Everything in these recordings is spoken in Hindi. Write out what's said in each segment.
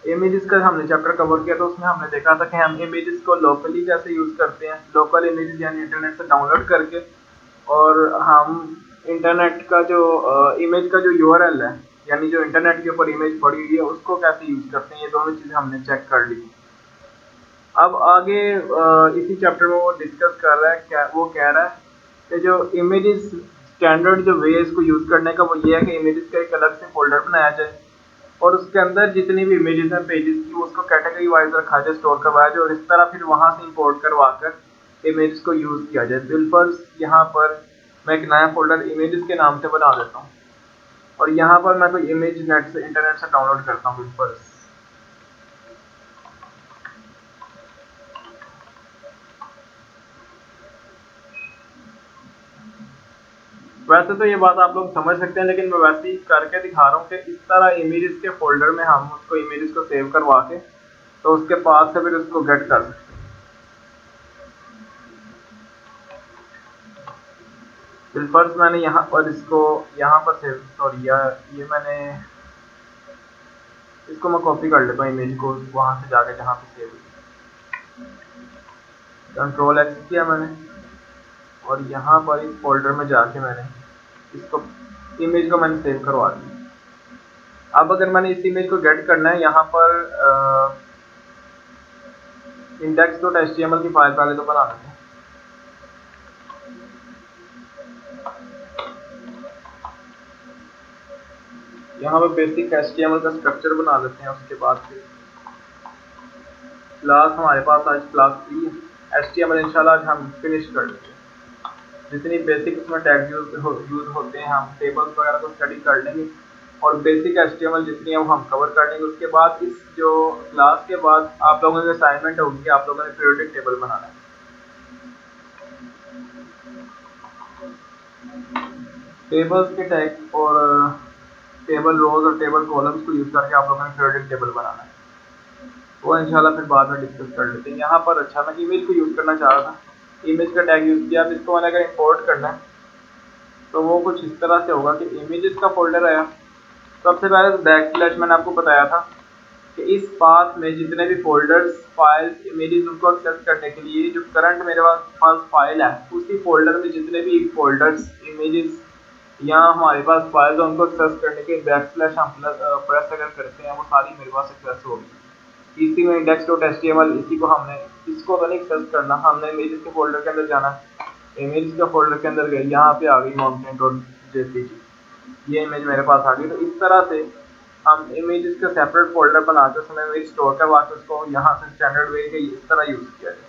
इमेजेस का हमने चैप्टर कवर किया, तो उसमें हमने देखा था कि हम इमेजेस को लोकली कैसे यूज़ करते हैं, लोकल इमेजेस यानी इंटरनेट से डाउनलोड करके, और हम इंटरनेट का जो इमेज का जो यूआरएल है, यानी जो इंटरनेट के ऊपर इमेज पड़ी हुई है, उसको कैसे यूज़ करते हैं। ये दोनों चीज़ें हमने चेक कर ली। अब आगे इसी चैप्टर में वो डिस्कस कर रहा है, क्या वो कह रहा है कि जो इमेजेस स्टैंडर्ड जो वे इसको यूज़ करने का, वो ये है कि इमेजेस का एक अलग से फोल्डर बनाया जाए और उसके अंदर जितनी भी इमेजेस हैं पेजेस की, उसको कैटेगरी वाइज रखा जाए, स्टोर करवाया जाए, और इस तरह फिर वहाँ से इंपोर्ट करवा कर इमेजेस को यूज़ किया जाए। बिलफर्स यहाँ पर मैं एक नया फोल्डर इमेजेस के नाम से बना देता हूँ और यहाँ पर मैं कोई इमेज इंटरनेट से डाउनलोड करता हूँ बिलफर्स। वैसे तो ये बात आप लोग समझ सकते हैं, लेकिन मैं वैसे ही करके दिखा रहा हूँ कि इस तरह इमेजेस के फोल्डर में हम उसको इमेजेस को सेव करवा के, तो उसके पास से फिर उसको गेट कर सकते हैं। बिलफर्स मैंने यहाँ पर इसको यहाँ पर सेव, सॉरी यार, ये मैंने इसको मैं कॉपी कर लेता हूँ इमेज को, वहाँ से जाके जहाँ पे सेव हुई, कंट्रोल एक्स किया मैंने, और यहाँ पर इस फोल्डर में जाके मैंने इसको इमेज को मैंने सेव करवा दिया। अब अगर मैंने इस इमेज को गेट करना है, यहाँ पर index.html की फाइल पहले तो बना लेते हैं। यहाँ पे बेसिक HTML का स्ट्रक्चर बना लेते हैं। उसके बाद फिर क्लास, हमारे पास आज क्लास 3 है। HTML इंशाल्लाह आज हम फिनिश कर लेंगे। जितनी बेसिक उसमें टैग यूज होते हैं, हम टेबल्स वगैरह को स्टडी कर लेंगे और बेसिक HTML जितनी है वो हम कवर कर लेंगे। उसके बाद इस जो क्लास के बाद आप लोगों की असाइनमेंट होगी कि आप लोगों ने पीरियोडिक टेबल बनाना है। टेबल्स के टैग और टेबल रोज और टेबल कॉलम्स को यूज करके आप लोगों ने पीरियोडिक टेबल बनाना है। वो इंशाल्लाह फिर बाद में डिस्कस कर लेते हैं। यहाँ पर अच्छा, मैं इमेज को यूज करना चाह रहा था, इमेज का टैग यूज किया। अब इसको मैंने अगर इंपोर्ट करना है तो वो कुछ इस तरह से होगा कि इमेजेस का फोल्डर आया। सबसे पहले तो बैक स्लैश मैंने आपको बताया था कि इस पाथ में जितने भी फोल्डर्स, फाइल्स, इमेजेस, उनको एक्सेस करने के लिए जो करंट मेरे पास फाइल है, उसी फोल्डर में जितने भी फोल्डर्स, इमेजेस या हमारे पास फाइल्स, उनको एक्सेस करने के बैक स्लैश हम प्रेस अगर करते हैं, वो सारी मेरे पास एक्सेस होगी। इसी में index.html, इसी को हमने, इसको तो नहीं एक्सेस करना, हमने इमेजेस के फोल्डर के अंदर जाना। इमेज का फोल्डर के अंदर गए, यहाँ पे आ गई mountain.jpg, ये इमेज मेरे पास आ गई। तो इस तरह से हम इमेजेस का सेपरेट फोल्डर बना के उसमें इमेज स्टोर करवा के उसको यहाँ से स्टैंडर्ड वे के इस तरह यूज किया जाए।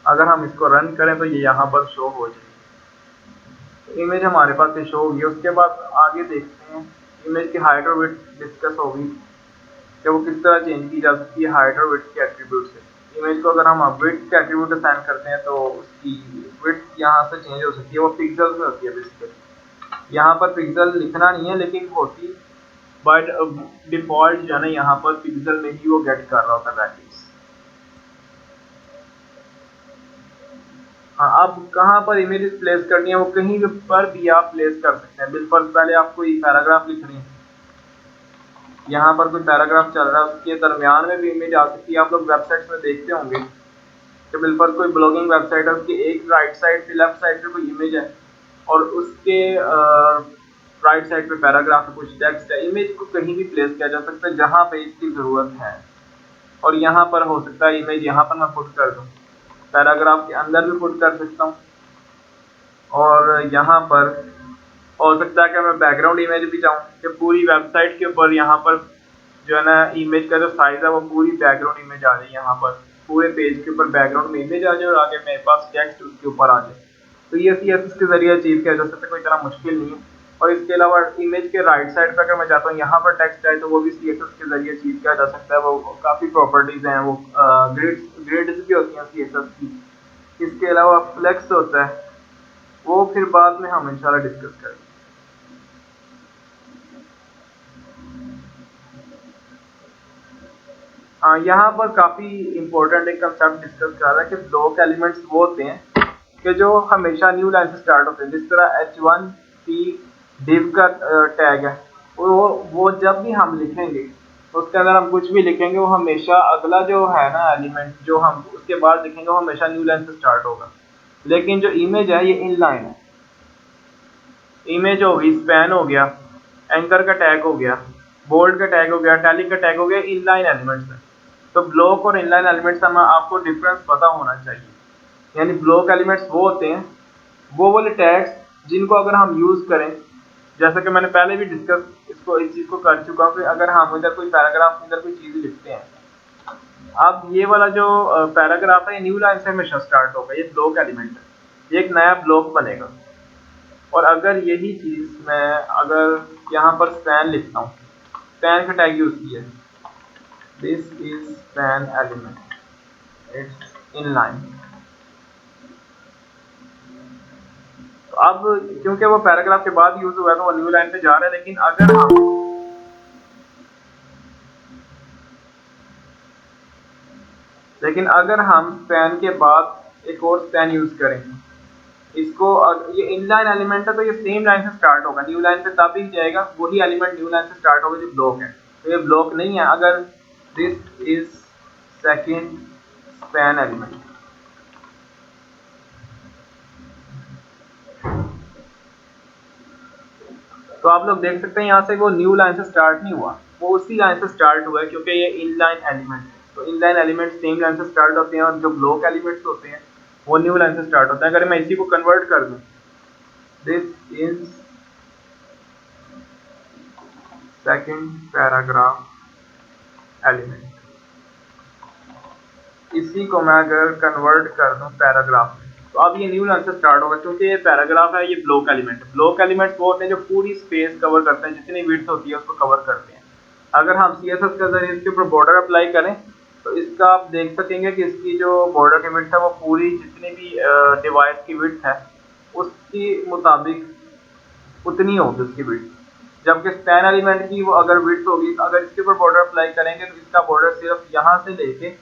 अगर हम इसको रन करें तो ये यहाँ पर शो हो जाएगी, इमेज हमारे पास ये शो होगी। उसके बाद आगे देखते हैं, इमेज की हाइट और विड्थ डिस्कस होगी कि वो किस तरह चेंज की जा सकती है हाइट और विड्थ के एट्रीब्यूट से। इमेज को अगर हम विड्थ के एट्रीब्यूट असाइन करते हैं तो उसकी विड्थ यहाँ से चेंज हो सकती है, वो पिक्सल्स में होती है बेसिकली। यहाँ पर पिक्सल लिखना नहीं है, लेकिन होती बट डिफॉल्ट जो है ना, यहाँ पर पिक्सल में ही वो गेट कर रहा होता है वैल्यूज। हाँ, अब कहाँ पर इमेजेस प्लेस करनी है, वो कहीं पर भी आप प्लेस कर सकते हैं। बिल्कुल पहले आप कोई पैराग्राफ लिख रहे हैं, यहाँ पर कोई पैराग्राफ चल रहा है, उसके दरमियान में भी इमेज आ सकती है। आप लोग वेबसाइट्स में देखते होंगे कि बिल्कुल कोई ब्लॉगिंग वेबसाइट है, उसकी एक राइट साइड पे, लेफ्ट साइड पे कोई इमेज है और उसके राइट साइड पे पैराग्राफ में कुछ टेक्स्ट है। इमेज को कहीं भी प्लेस किया जा सकता है जहाँ पे इसकी ज़रूरत है, और यहाँ पर हो सकता है इमेज यहाँ पर मैं पुट कर दूँ, पैराग्राफ के अंदर भी पुट कर सकता हूँ, और यहाँ पर हो सकता है कि मैं बैकग्राउंड इमेज भी चाहूँ कि पूरी वेबसाइट के ऊपर यहाँ पर जो है ना इमेज का जो साइज है वो पूरी बैकग्राउंड इमेज आ जाए, यहाँ पर पूरे पेज के ऊपर बैकग्राउंड में इमेज आ जाए और आगे मेरे पास टेक्स्ट उसके ऊपर आ जाए। तो ये CSS के जरिए अचीव किया जा सकता है, कोई इतना मुश्किल नहीं है। और इसके अलावा इमेज के राइट साइड पर अगर मैं चाहता हूँ यहाँ पर टेक्स्ट आए, तो वो भी CSS के जरिए अचीव किया जा सकता है। वो काफ़ी प्रॉपर्टीज हैं, वो ग्रिड्स भी होती हैं CSS की। इसके अलावा फ्लेक्स होता है, वो फिर बाद में हम इंशाल्लाह डिस्कस करेंगे। यहाँ पर काफ़ी इंपॉर्टेंट एक कंसेप्ट डिस्कस कर रहा है कि ब्लॉक एलिमेंट्स वो होते हैं कि जो हमेशा न्यू लाइन से स्टार्ट होते हैं। जिस तरह H1 की div का टैग है, वो जब भी हम लिखेंगे उसके अंदर हम कुछ भी लिखेंगे वो हमेशा अगला जो है ना एलिमेंट जो हम उसके बाद लिखेंगे वो हमेशा न्यू लाइन से स्टार्ट होगा। लेकिन जो इमेज है ये इनलाइन है। इमेज होगी, स्पैन हो गया, एंकर का टैग हो गया, बोल्ड का टैग हो गया, टैलिक का टैग हो गया, इनलाइन एलिमेंट्स है। तो ब्लॉक और इनलाइन एलिमेंट्स में आपको डिफरेंस पता होना चाहिए। यानी ब्लॉक एलिमेंट्स वो होते हैं, वो वाले टैग्स जिनको अगर हम यूज करें, जैसा कि मैंने पहले भी डिस्कस इस चीज को कर चुका हूँ कि अगर हम इधर कोई पैराग्राफ इधर कोई चीज लिखते हैं, अब ये वाला जो पैराग्राफ है ये न्यू लाइन से हमेशा स्टार्ट होगा, ये ब्लॉक एलिमेंट है, ये एक नया ब्लॉक बनेगा। और अगर यही चीज मैं अगर यहाँ पर स्पैन लिखता हूँ, स्पैन का टैग यूज किया, this is span element, it's in line. तो अब क्योंकि वो पैराग्राफ के बाद यूज हुआ है तो वो न्यू लाइन पे जा रहा है, लेकिन अगर हम स्पैन के बाद एक और स्पैन यूज करें, इसको ये इनलाइन एलिमेंट है तो ये सेम लाइन से स्टार्ट होगा, न्यू लाइन पे तब ही जाएगा, वही एलिमेंट न्यू लाइन से स्टार्ट होगा जो ब्लॉक है। तो ये ब्लॉक नहीं है। अगर this is second span element, तो आप लोग देख सकते हैं यहाँ से वो न्यू लाइन से स्टार्ट नहीं हुआ, वो उसी लाइन से स्टार्ट हुआ है क्योंकि ये इनलाइन एलिमेंट है। तो इनलाइन एलिमेंट सेम लाइन से स्टार्ट होते हैं और जो ब्लॉक एलिमेंट्स होते हैं वो न्यू लाइन से स्टार्ट होते हैं। अगर मैं इसी को कन्वर्ट कर दूं, this is second paragraph element, इसी को मैं अगर कन्वर्ट कर दूं पैराग्राफ में, तो अब ये न्यू लाइन से स्टार्ट होगा क्योंकि ये पैराग्राफ है, ये ब्लॉक एलिमेंट है। ब्लॉक एलिमेंट्स वो होते हैं जो पूरी स्पेस कवर करते हैं, जितनी विड्थ होती है उसको कवर करते हैं। अगर हम CSS के जरिए इसके ऊपर बॉर्डर अप्लाई करें तो इसका आप देख सकेंगे कि इसकी जो बॉर्डर की विड्थ है वो पूरी जितनी भी डिवाइस की विड्थ है उसकी मुताबिक उतनी होगी उसकी विड्थ। जबकि स्पैन एलिमेंट की वो अगर विड्थ होगी, अगर इसके ऊपर बॉर्डर अप्लाई करेंगे तो इसका बॉर्डर सिर्फ यहाँ से लेके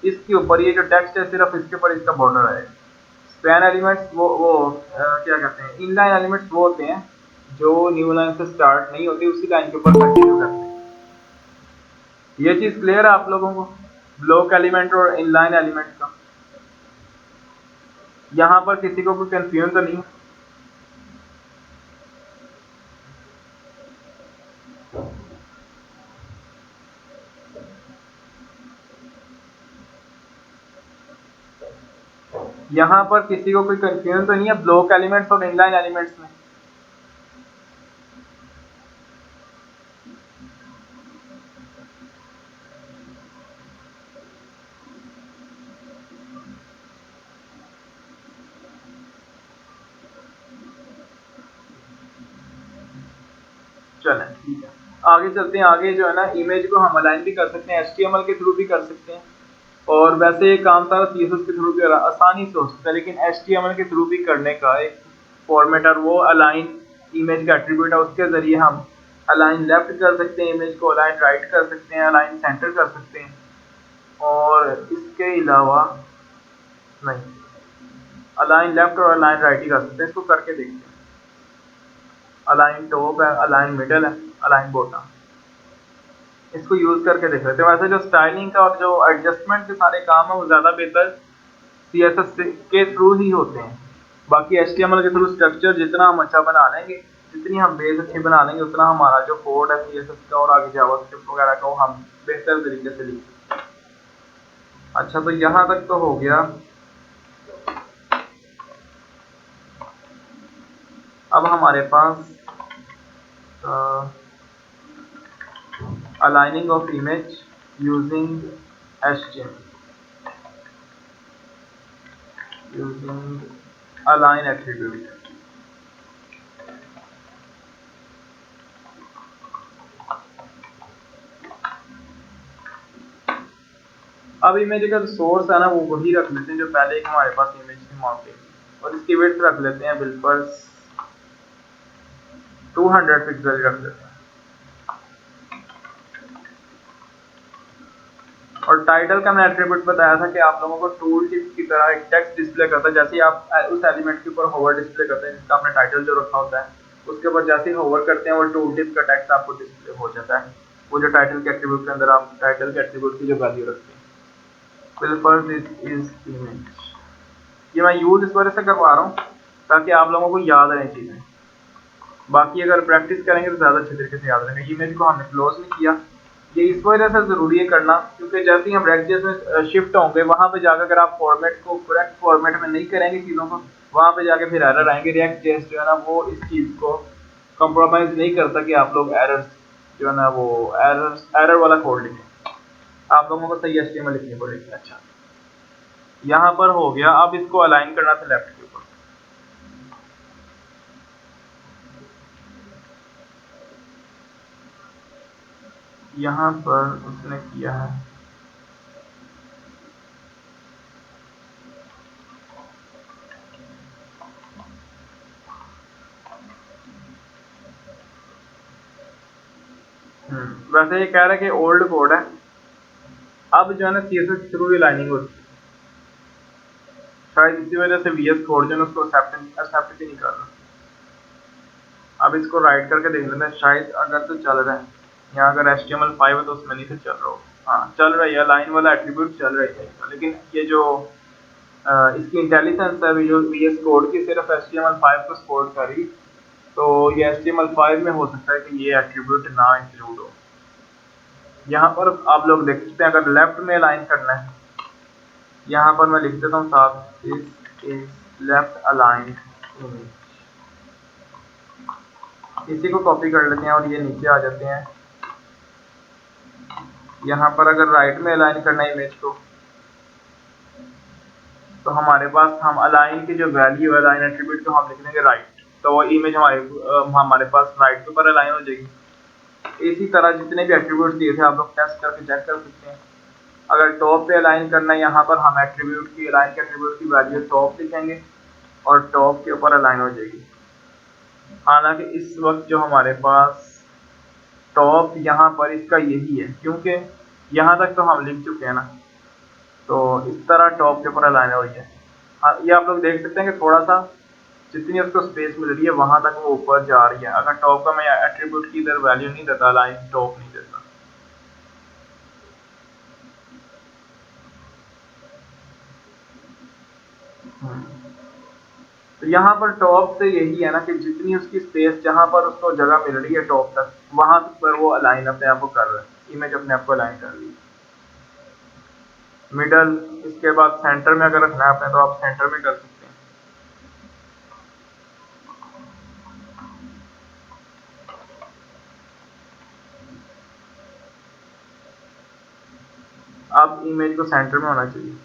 इसके ऊपर, ये जो टेक्स्ट है सिर्फ इसके ऊपर इसका बॉर्डर आएगा। स्पैन एलिमेंट्स वो क्या कहते हैं, इनलाइन एलिमेंट्स वो होते हैं जो न्यू लाइन से स्टार्ट नहीं होती, उसी लाइन के ऊपर कंटिन्यू करते हैं। ये चीज क्लियर है आप लोगों को ब्लॉक एलिमेंट और इनलाइन एलिमेंट का? यहाँ पर किसी को कोई कंफ्यूजन तो नहीं? यहाँ पर किसी को कोई कंफ्यूजन तो नहीं है ब्लॉक एलिमेंट्स और इनलाइन एलिमेंट्स में? चलें ठीक है, आगे चलते हैं। आगे जो है ना, इमेज को हम अलाइन भी कर सकते हैं, HTML के थ्रू भी कर सकते हैं, और वैसे ये काम सारा CSS के थ्रू भी आसानी से हो सकता है, लेकिन HTML के थ्रू भी करने का एक फॉर्मेटर, वो अलाइन इमेज का एट्रीब्यूट है, उसके जरिए हम अलाइन लेफ्ट कर सकते हैं इमेज को, अलाइन राइट कर सकते हैं, अलाइन सेंटर कर सकते हैं, और इसके अलावा नहीं, अलाइन लेफ्ट और अलाइन राइट ही कर सकते हैं। इसको करके देखते हैं। अलाइन टॉप है, अलाइन मिडल है, अलाइन बॉटम, इसको यूज करके देख लेते हैं। वैसे जो स्टाइलिंग का और जो एडजस्टमेंट के सारे काम है वो ज्यादा बेहतर CSS के थ्रू ही होते हैं। बाकी HTML के थ्रू स्ट्रक्चर जितना हम अच्छा बना लेंगे, जितनी हम बेस अच्छी बना लेंगे, उतना हमारा जो कोड है CSS का और आगे जावास्क्रिप्ट वगैरह का वो हम बेहतर तरीके से लिख सकते हैं। अच्छा, तो यहाँ तक तो हो गया। अब हमारे पास aligning of image using HTML, using align attribute। अब इमेज का सोर्स है ना वो वही रख लेते हैं जो पहले एक हमारे पास इमेज थी माउंटेन, और इसकी विड्थ रख लेते हैं बिल्कुल 200 पिक्सल रख लेते हैं। और टाइटल का मैं एट्रीब्यूट बताया था कि आप लोगों को टूल टिप की तरह एक टेक्स्ट डिस्प्ले करता है, जैसे आप उस एलिमेंट के ऊपर होवर डिस्प्ले करते हैं जिसका आपने टाइटल जो रखा होता है, उसके ऊपर जैसे ही होवर करते हैं वो टूल टिप का टेक्स्ट आपको डिस्प्ले हो जाता है, वो जो टाइटल के एट्रीब्यूट के अंदर आप टाइटल के एट्रीब्यूट की जो वैल्यू रखते हैं। फिल दिस इज इमेज, ये मैं यूज इस वजह से करवा रहा हूँ ताकि आप लोगों को याद रहें चीज़ें, बाकी अगर प्रैक्टिस करेंगे तो ज़्यादा अच्छे तरीके से याद रहेंगे। इमेज को हमने क्लोज नहीं किया, ये इस वजह से ज़रूरी है करना क्योंकि जैसे ही हम React.js में शिफ्ट होंगे वहाँ पे जाकर अगर आप फॉर्मेट को करेक्ट फॉर्मेट में नहीं करेंगे चीज़ों को, वहाँ पे जाके फिर एरर आएंगे। React.js जो है ना वो इस चीज़ को कॉम्प्रोमाइज़ नहीं करता कि आप लोग एरर्स जो है ना वो एरर वाला कोड लिखें, आप लोगों को सही HTML लिखनी पड़ेगी। अच्छा, यहाँ पर हो गया, अब इसको अलाइन करना था लेफ्ट के ऊपर। यहाँ पर उसने किया है वैसे ये कह रहा है कि ओल्ड कोड है, अब जो है ना CSS थ्रू लाइनिंग होती है, शायद इसी वजह से VS कोड जो है उसको एक्सेप्ट भी नहीं कर रहा। अब इसको राइट करके देख लेते हैं, शायद अगर तो चल रहा है, यहाँ अगर HTML5 है तो उसमें नहीं तो चल रहा हो। हाँ चल रही है, लाइन वाला एट्रीब्यूट चल रही है, लेकिन ये जो इसकी इंटेलिजेंस है जो VS कोड की सिर्फ HTML5 को सपोर्ट करी, तो ये HTML5 में हो सकता है कि ये एट्रीब्यूट ना इंक्लूड हो। यहाँ पर आप लोग देख सकते हैं अगर लेफ्ट में अलाइन करना है, यहाँ पर मैं लिख देता हूँ साथ, इस लेफ्ट अलाइंड इमेज, इसी को कॉपी कर लेते हैं और ये नीचे आ जाते हैं। यहाँ पर अगर राइट में अलाइन करना है इमेज को, तो हमारे पास हम अलाइन की जो वैल्यू है अलाइन एट्रीब्यूट को हम लिख देंगे राइट, तो वो इमेज हमारे पास राइट के ऊपर अलाइन हो जाएगी। इसी तरह जितने भी एट्रीब्यूट दिए थे आप लोग टेस्ट करके चेक कर सकते हैं। अगर टॉप पे अलाइन करना है, यहाँ पर हम एट्रीब्यूट की अलाइन के एट्रीब्यूट की वैल्यू टॉप लिखेंगे और टॉप के ऊपर अलाइन हो जाएगी। हालांकि इस वक्त जो हमारे पास टॉप यहाँ पर इसका यही है, क्योंकि यहाँ तक तो हम लिख चुके हैं ना, तो इस तरह टॉप के ऊपर अलाइन हो रही है। हाँ, ये आप लोग देख सकते हैं कि थोड़ा सा जितनी उसको स्पेस मिल रही है वहां तक वो ऊपर जा रही है। अगर टॉप का मैं एट्रीब्यूट की इधर वैल्यू नहीं देता, अलाइन टॉप नहीं देता। तो यहाँ पर टॉप से यही है ना कि जितनी उसकी स्पेस जहाँ पर उसको जगह मिल रही है टॉप तक, वहां पर वो अलाइन अपने आप को कर रहा है, इमेज अपने आप को अलाइन कर रही है। मिडल, इसके बाद सेंटर में अगर रखना है आपने तो आप सेंटर में कर सकते हैं। अब इमेज को सेंटर में होना चाहिए,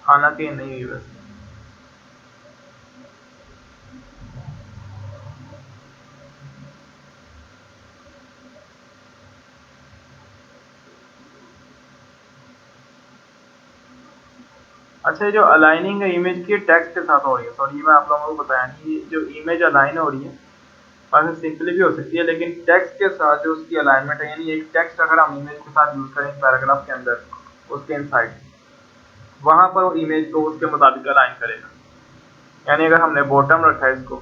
हालांकि नहीं हुई वैसे। अच्छा, ये जो अलाइनिंग है इमेज की टेक्स्ट के साथ हो रही है, सॉरी मैं आप लोगों को बताया नहीं, ये जो इमेज अलाइन हो रही है वैसे सिंपली भी हो सकती है, लेकिन टेक्स्ट के साथ जो उसकी अलाइनमेंट है, यानी एक टेक्स्ट अगर हम इमेज के साथ यूज करें पैराग्राफ के अंदर, उसके इनसाइड, वहां पर वो इमेज को उसके मुताबिक अलाइन करेगा। यानी अगर हमने बॉटम रखा है इसको,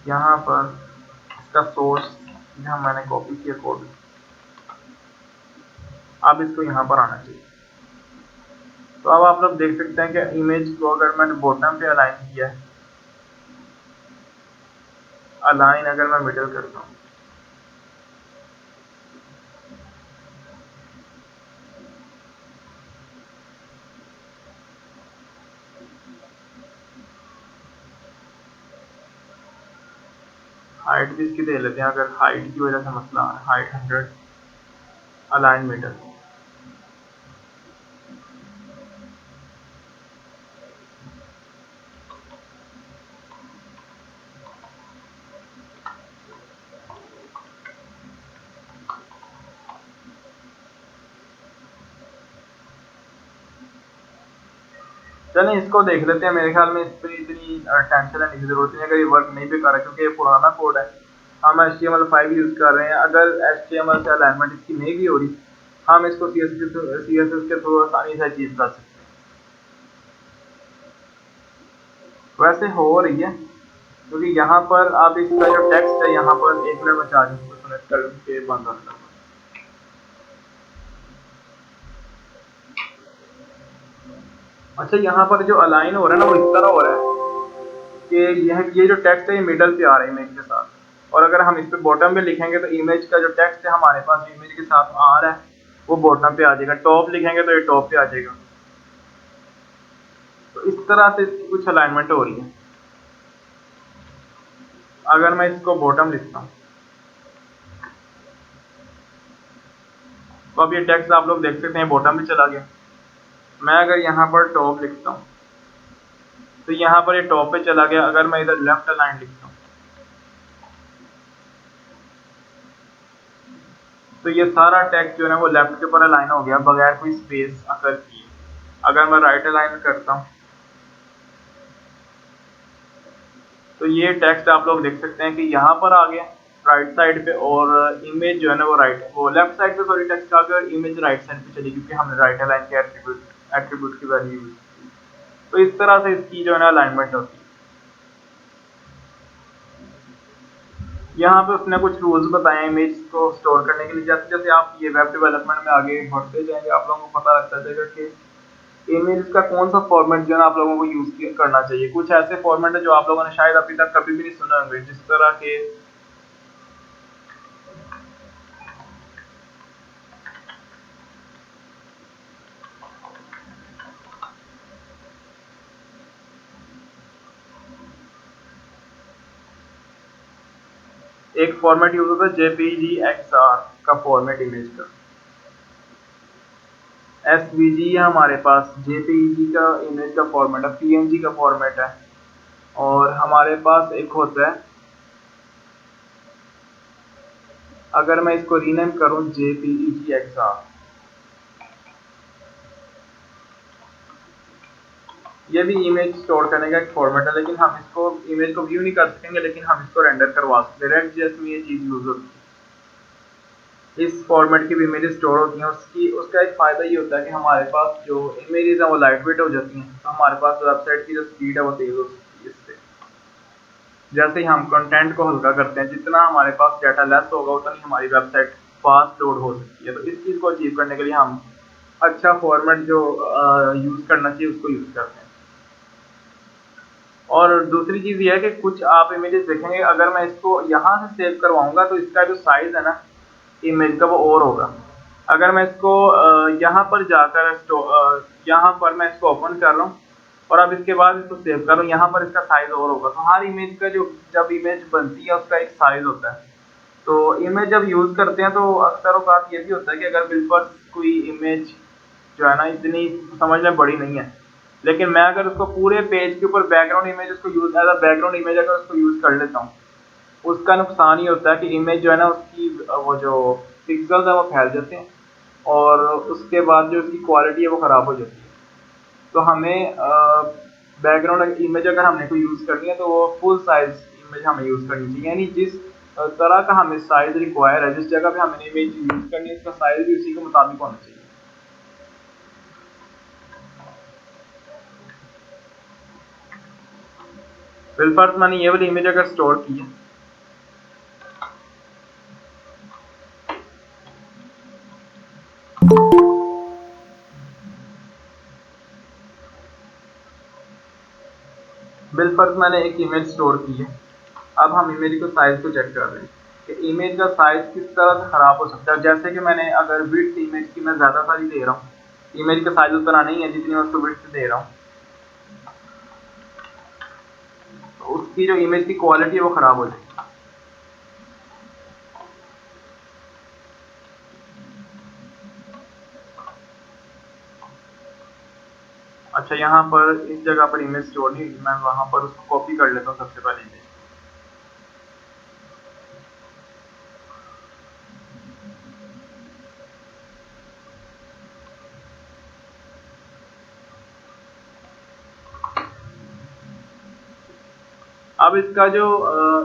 यहाँ पर इसका सोर्स जहाँ मैंने कॉपी किया कोड, अब इसको यहाँ पर आना चाहिए। तो अब आप लोग देख सकते हैं कि इमेज को अगर मैंने बॉटम पे अलाइन किया है, अलाइन अगर मैं मिडल करता हूँ, हाइट भी इसकी दे लेते हैं, अगर हाइट की वजह से मसला है, हाइट 100, अलाइन मिडल। चलें इसको देख लेते हैं, मेरे ख्याल में इस पर इतनी टेंशन लेने की जरूरत नहीं है, अगर ये वर्क नहीं भी कर रहा, क्योंकि ये पुराना कोड है हम HTML5 यूज कर रहे हैं, अगर HTML से अलाइनमेंट इसकी नहीं भी हो रही, हम इसको CSS के थ्रू आसानी से अचीव कर सकते हैं। वैसे हो रही है, क्योंकि यहाँ पर आप इसका जो टेक्स्ट है, यहाँ पर 1 मिनट में चार्जिंग को कनेक्ट करके बंद करना। अच्छा, यहाँ पर जो अलाइन हो रहा है ना, वो इस तरह हो रहा है कि ये जो टेक्स्ट है ये मिडल पे आ रहा है इमेज के साथ, और अगर हम इस पे बॉटम पे लिखेंगे तो इमेज का जो टेक्स्ट है हमारे पास इमेज के साथ आ रहा है वो बॉटम पे आ जाएगा, टॉप लिखेंगे तो ये टॉप पे आ जाएगा। तो इस तरह से इसकी कुछ अलाइनमेंट हो रही है। अगर मैं इसको बॉटम लिखता हूँ तो अब ये टेक्स्ट आप लोग देख सकते हैं बॉटम में चला गया। मैं अगर यहाँ पर टॉप लिखता हूँ तो यहाँ पर ये टॉप पे चला गया। अगर मैं इधर लेफ्ट अलाइन लिखता हूँ तो ये सारा टेक्स्ट जो है वो लेफ्ट के ऊपर अलाइन हो गया बगैर कोई स्पेस अकर किए। अगर मैं राइट अलाइन करता हूँ तो ये टेक्स्ट आप लोग देख सकते हैं कि यहाँ पर आ गया राइट साइड पे, और इमेज जो है ना वो लेफ्ट साइड पे सॉरी टेक्स्ट आ गया, और इमेज राइट साइड पे चली क्योंकि हमने राइट अलाइन के एट्रीब्यूट की वैल्यू यूज की। तो इस तरह से इसकी जो है ना अलाइनमेंट होती है। यहाँ पे उसने कुछ रूल्स बताए इमेज को स्टोर करने के लिए। जैसे जैसे आप ये वेब डेवलपमेंट में आगे बढ़ते जाएंगे आप लोगों को पता लगता जाएगा कि इमेज का कौन सा फॉर्मेट जो है आप लोगों को यूज करना चाहिए। कुछ ऐसे फॉर्मेट है जो आप लोगों ने शायद अभी तक कभी भी नहीं सुने होंगे, जिस तरह के एक फॉर्मेट यूज होता है JPG XR का फॉर्मेट इमेज का। SVG है हमारे पास, JPEG का इमेज का फॉर्मेट है, PNG का फॉर्मेट है, और हमारे पास एक होता है, अगर मैं इसको रीनेम करूं JPEG XR, ये भी इमेज स्टोर करने का एक फॉर्मेट है, लेकिन हम इसको इमेज को व्यू नहीं कर सकेंगे, लेकिन हम इसको रेंडर करवा सकते हैं। React.js में ये चीज यूज होती है। इस फॉर्मेट की भी इमेजेस स्टोर होती हैं। उसका एक फायदा ये होता है कि हमारे पास जो इमेजेस हैं वो लाइट वेट हो जाती हैं, तो हमारे पास वेबसाइट की जो स्पीड है वो तेज हो सकती है इससे। जैसे ही हम कंटेंट को हल्का करते हैं, जितना हमारे पास डाटा लेस होगा उतनी हमारी वेबसाइट फास्ट लोड हो सकती है। तो इस चीज़ को अचीव करने के लिए हम अच्छा फॉर्मेट जो यूज़ करना चाहिए उसको यूज़ करते हैं। और दूसरी चीज़ ये है कि कुछ आप इमेजेस देखेंगे, अगर मैं इसको यहाँ से सेव करवाऊंगा तो इसका जो साइज़ है ना इमेज का वो और होगा। अगर मैं इसको यहाँ पर जाकर यहाँ पर मैं इसको ओपन कर रहा हूँ और अब इसके बाद इसको सेव कर रहा हूँ, यहाँ पर इसका साइज और होगा। तो हर इमेज का जो जब इमेज बनती है उसका एक साइज होता है। तो इमेज जब यूज करते हैं तो अक्सर औकात ये भी होता है कि अगर बिल्कुल कोई इमेज जो है ना इतनी समझ में बड़ी नहीं है, लेकिन मैं अगर उसको पूरे पेज के ऊपर बैकग्राउंड इमेज उसको use as a background image अगर उसको यूज कर लेता हूँ, उसका नुकसान ये होता है कि इमेज जो है ना उसकी वो जो पिक्सल्स है वो फैल जाते हैं, और उसके बाद जो उसकी क्वालिटी है वो ख़राब हो जाती है। तो हमें बैकग्राउंड इमेज अगर हमने कोई यूज़ करनी है तो वो फुल साइज इमेज हमें यूज़ करनी चाहिए, यानी जिस तरह का हमें साइज रिक्वायर है, जिस जगह पे हमें इमेज यूज़ करनी है उसका साइज भी उसी के मुताबिक होना चाहिए। बिलफर्ज मैंने ये वाली इमेज अगर स्टोर की है, बिलफर्ज मैंने एक इमेज स्टोर की है। अब हम इमेज को साइज को चेक कर रहे हैं कि इमेज का साइज किस तरह से खराब हो सकता है। जैसे कि मैंने अगर विड्थ इमेज की मैं ज़्यादा सारी दे रहा हूँ, इमेज का साइज उतना नहीं है जितनी मैं उसको विड्थ दे रहा हूँ, तो उसकी जो इमेज की क्वालिटी है वो ख़राब हो जाएगी। अच्छा, यहाँ पर इस जगह पर इमेज स्टोर नहीं हुई, मैं वहाँ पर उसको कॉपी कर लेता हूँ सबसे पहले इमेज। अब इसका जो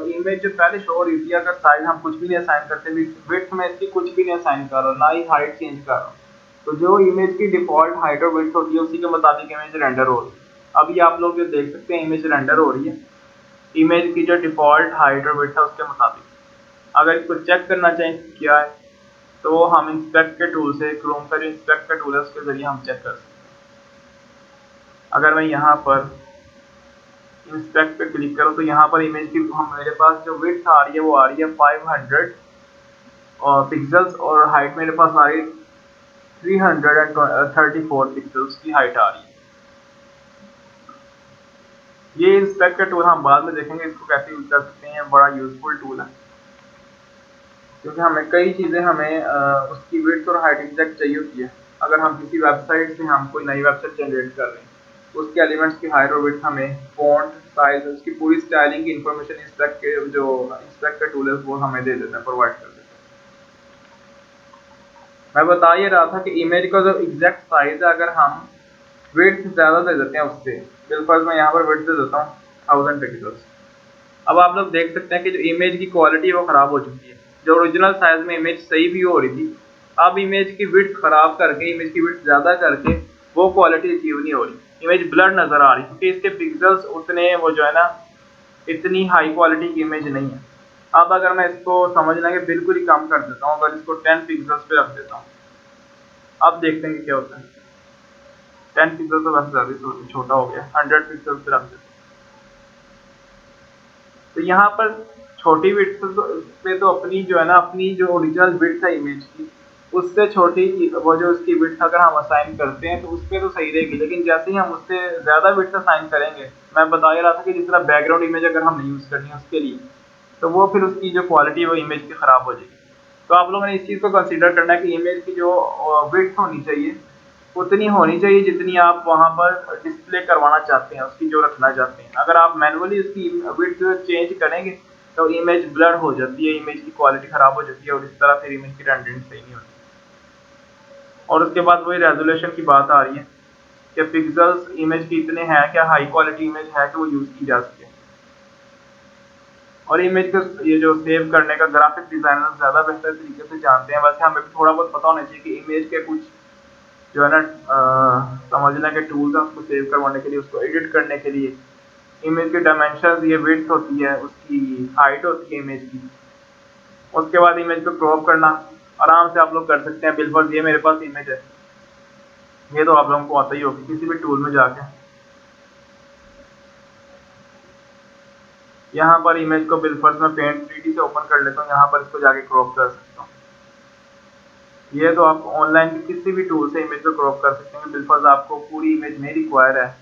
इमेज जो पहले शो हो रही थी, अगर साइज हम कुछ भी नहीं असाइन करते, विड्थ में इसकी कुछ भी नहीं असाइन कर रहा, ना ही हाइट चेंज कर रहा, तो जो इमेज की डिफॉल्ट हाइट और विड्थ होती है उसी के मुताबिक इमेज रेंडर हो रही है। अभी आप लोग जो देख सकते हैं इमेज रेंडर हो रही है इमेज की जो डिफॉल्ट हाइट और विड्थ है उसके मुताबिक। अगर इसको चेक करना चाहें क्या है, तो हम इंस्पेक्ट के टूल से, क्रोम का जो इंस्पेक्ट का टूल है उसके जरिए हम चेक कर सकते हैं। अगर मैं यहाँ पर इंस्पेक्ट पे क्लिक करूँ तो यहाँ पर इमेज की हम मेरे पास जो विड्थ आ रही है वो आ रही है 500 पिक्सल्स और हाइट मेरे पास आ रही है 334 पिक्सल्स की हाइट आ रही है। ये इंस्पेक्ट का टूल हम बाद में देखेंगे इसको कैसे यूज कर सकते हैं, बड़ा यूजफुल टूल है क्योंकि हमें कई चीज़ें हमें उसकी विड्थ और हाइट एग्जैक्ट चाहिए होती है। अगर हम किसी वेबसाइट से हम कोई नई वेबसाइट जनरेट कर रहे हैं उसके एलिमेंट्स की हाइट और विड्थ हमें फॉन्ट साइज उसकी पूरी स्टाइलिंग की इंफॉर्मेशन इंस्पेक्ट के जो इंस्पेक्ट का टूल है वो हमें दे देता है, प्रोवाइड कर देता है। मैं बता ये रहा था कि इमेज का जो एग्जैक्ट साइज है अगर हम विड्थ ज़्यादा दे देते हैं उससे, बिल्कुल मैं यहाँ पर विड्थ दे देता हूँ 1000 पिक्सल्स। अब आप लोग देख सकते हैं कि जो इमेज की क्वालिटी है वो खराब हो चुकी है। जो ओरिजिनल साइज में इमेज सही भी हो रही थी, अब इमेज की विड्थ खराब करके, इमेज की विड्थ ज्यादा करके वो क्वालिटी अचीव नहीं हो रही, इमेज ब्लर नजर आ रही क्योंकि इसके पिक्सल्स उतने वो जो है ना इतनी हाई क्वालिटी की इमेज नहीं है। अब अगर मैं इसको समझना कि बिल्कुल ही कम कर देता हूँ, अगर इसको 10 पिक्सल्स पे रख देता हूँ, अब देखते हैं कि क्या होता है। 10 पिक्सल तो वैसे ज्यादा छोटा हो गया, 100 पिक्सल पे रख देता हूँ। तो यहाँ पर छोटी विड्थ पे तो अपनी जो है ना अपनी जो ओरिजिनल विड्थ है इमेज की उससे छोटी वो जो उसकी विड्थ अगर हम असाइन करते हैं तो उस पर तो सही रहेगी, लेकिन जैसे ही हम उससे ज़्यादा विड्थ असाइन करेंगे, मैं बता ही रहा था कि जिस तरह बैकग्राउंड इमेज अगर हम नहीं यूज़ करनी है उसके लिए, तो वो फिर उसकी जो क्वालिटी है वो इमेज की ख़राब हो जाएगी। तो आप लोगों ने इस चीज़ को कंसिडर करना है कि इमेज की जो विड्थ होनी चाहिए उतनी होनी चाहिए जितनी आप वहाँ पर डिस्प्ले करवाना चाहते हैं, उसकी जो रखना चाहते हैं। अगर आप मैनुअली उसकी विड्थ चेंज करेंगे तो इमेज ब्लर हो जाती है, इमेज की क्वालिटी खराब हो जाती है और इस तरह फिर इमेज की रेंडरिंग सही नहीं होती। और उसके बाद वही रेजोल्यूशन की बात आ रही है कि पिक्सल्स इमेज की इतने हैं क्या हाई क्वालिटी इमेज है कि वो यूज़ की जा सके। और इमेज को ये जो सेव करने का ग्राफिक डिजाइनर ज़्यादा बेहतर तरीके से जानते हैं। वैसे हमें भी थोड़ा बहुत पता होना चाहिए कि इमेज के कुछ जो है ना समझने के टूल्स हैं उसको सेव करवाने के लिए, उसको एडिट करने के लिए। इमेज के डायमेंशन, ये विड्थ होती है, उसकी हाइट होती है इमेज की। उसके बाद इमेज को क्रॉप करना आराम से आप लोग कर सकते हैं। बिल्कुल ये मेरे पास इमेज है, ये तो आप लोगों को आता ही होगी किसी भी टूल में जाके। यहाँ पर इमेज को बिल्कुल मैं पेंट 3D से ओपन कर लेता हूँ, यहाँ पर इसको जाके क्रॉप कर सकता हूँ। ये तो आप ऑनलाइन किसी भी टूल से इमेज को क्रॉप कर सकते हैं। बिल्कुल आपको पूरी इमेज नहीं रिक्वायर है,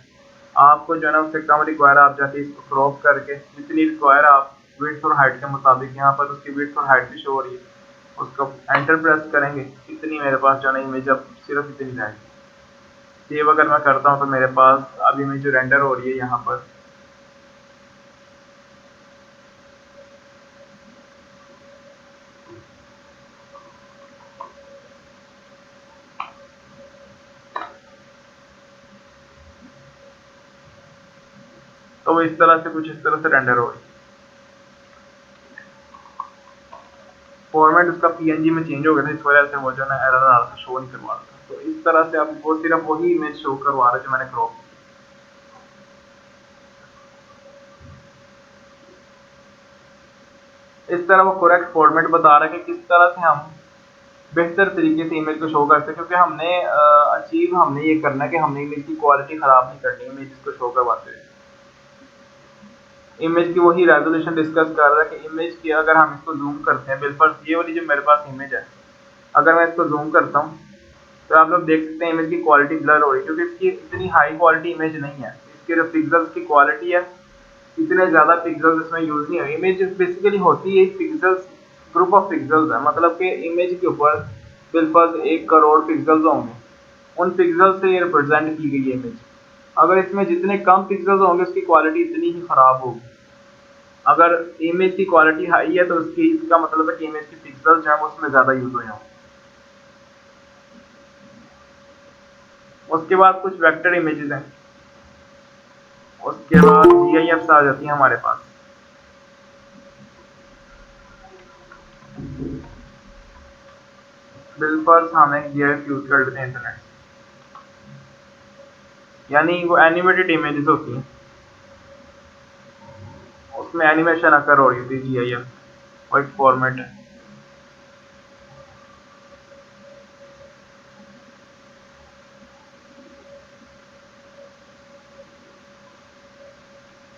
आपको जो है ना उससे कम रिक्वायर है, आप जाके इसको क्रॉप करके जितनी रिक्वायर है आप विड्थ और हाइट के मुताबिक, यहाँ पर उसकी विड्थ और हाइट भी शो हो रही है, उसको एंटर प्रेस करेंगे, इतनी मेरे पास जो है ना इमेज अब सिर्फ इतनी रहेगी। सेव अगर मैं करता हूँ तो मेरे पास अब इमेज जो रेंडर हो रही है यहाँ पर, तो वो इस तरह से कुछ इस तरह से रेंडर हो रही है। फॉर्मेट उसका पीएनजी में चेंज हो गया था, इस वजह से वो जो है ना एरर आ रहा था, शो नहीं करवा रहा था। तो इस तरह से अब वो सिर्फ वही इमेज शो करवा रहा है जो मैंने क्रॉप। इस तरह वो करेक्ट फॉर्मेट बता रहा है कि किस तरह से हम बेहतर तरीके से इमेज को शो करते हैं, क्योंकि हमने अचीव हमने ये करना है कि हमने इमेज की क्वालिटी खराब नहीं करनी, इमेज को शो करवाते हुए। इमेज की वही रेजोल्यूशन डिस्कस कर रहा है कि इमेज की अगर हम इसको जूम करते हैं, बिल्कुल ये वाली जो मेरे पास इमेज है, अगर मैं इसको जूम करता हूँ तो आप लोग देख सकते हैं इमेज की क्वालिटी ब्लर हो रही है क्योंकि इसकी इतनी हाई क्वालिटी इमेज नहीं है। इसके जो पिक्सल्स की क्वालिटी है, इतने ज़्यादा पिक्सल्स इसमें यूज़ नहीं है। इमेज बेसिकली होती है पिक्सल्स, ग्रुप ऑफ पिक्सल्स है, मतलब कि इमेज के ऊपर बिल्कुल 1 करोड़ पिक्सल्स होंगे, उन पिक्सल से ये रिप्रेजेंट की गई है इमेज। अगर इसमें जितने कम पिक्सल्स होंगे उसकी क्वालिटी इतनी ही खराब होगी। अगर इमेज की क्वालिटी हाई है तो उसकी इसका मतलब है कि इमेज की पिक्सल्स जो है वो उसमें ज़्यादा यूज़ हुए होंगे। उसके बाद कुछ वेक्टर इमेजेस हैं, उसके बाद GIFs आ जाती हैं हमारे पास। बिल्कुल हम एक GIF यूज कर लेते हैं इंटरनेट, यानी वो एनिमेटेड इमेजेस होती हैं, उसमें एनिमेशन अकर हो रही थी GIF, और एक फॉर्मेट है।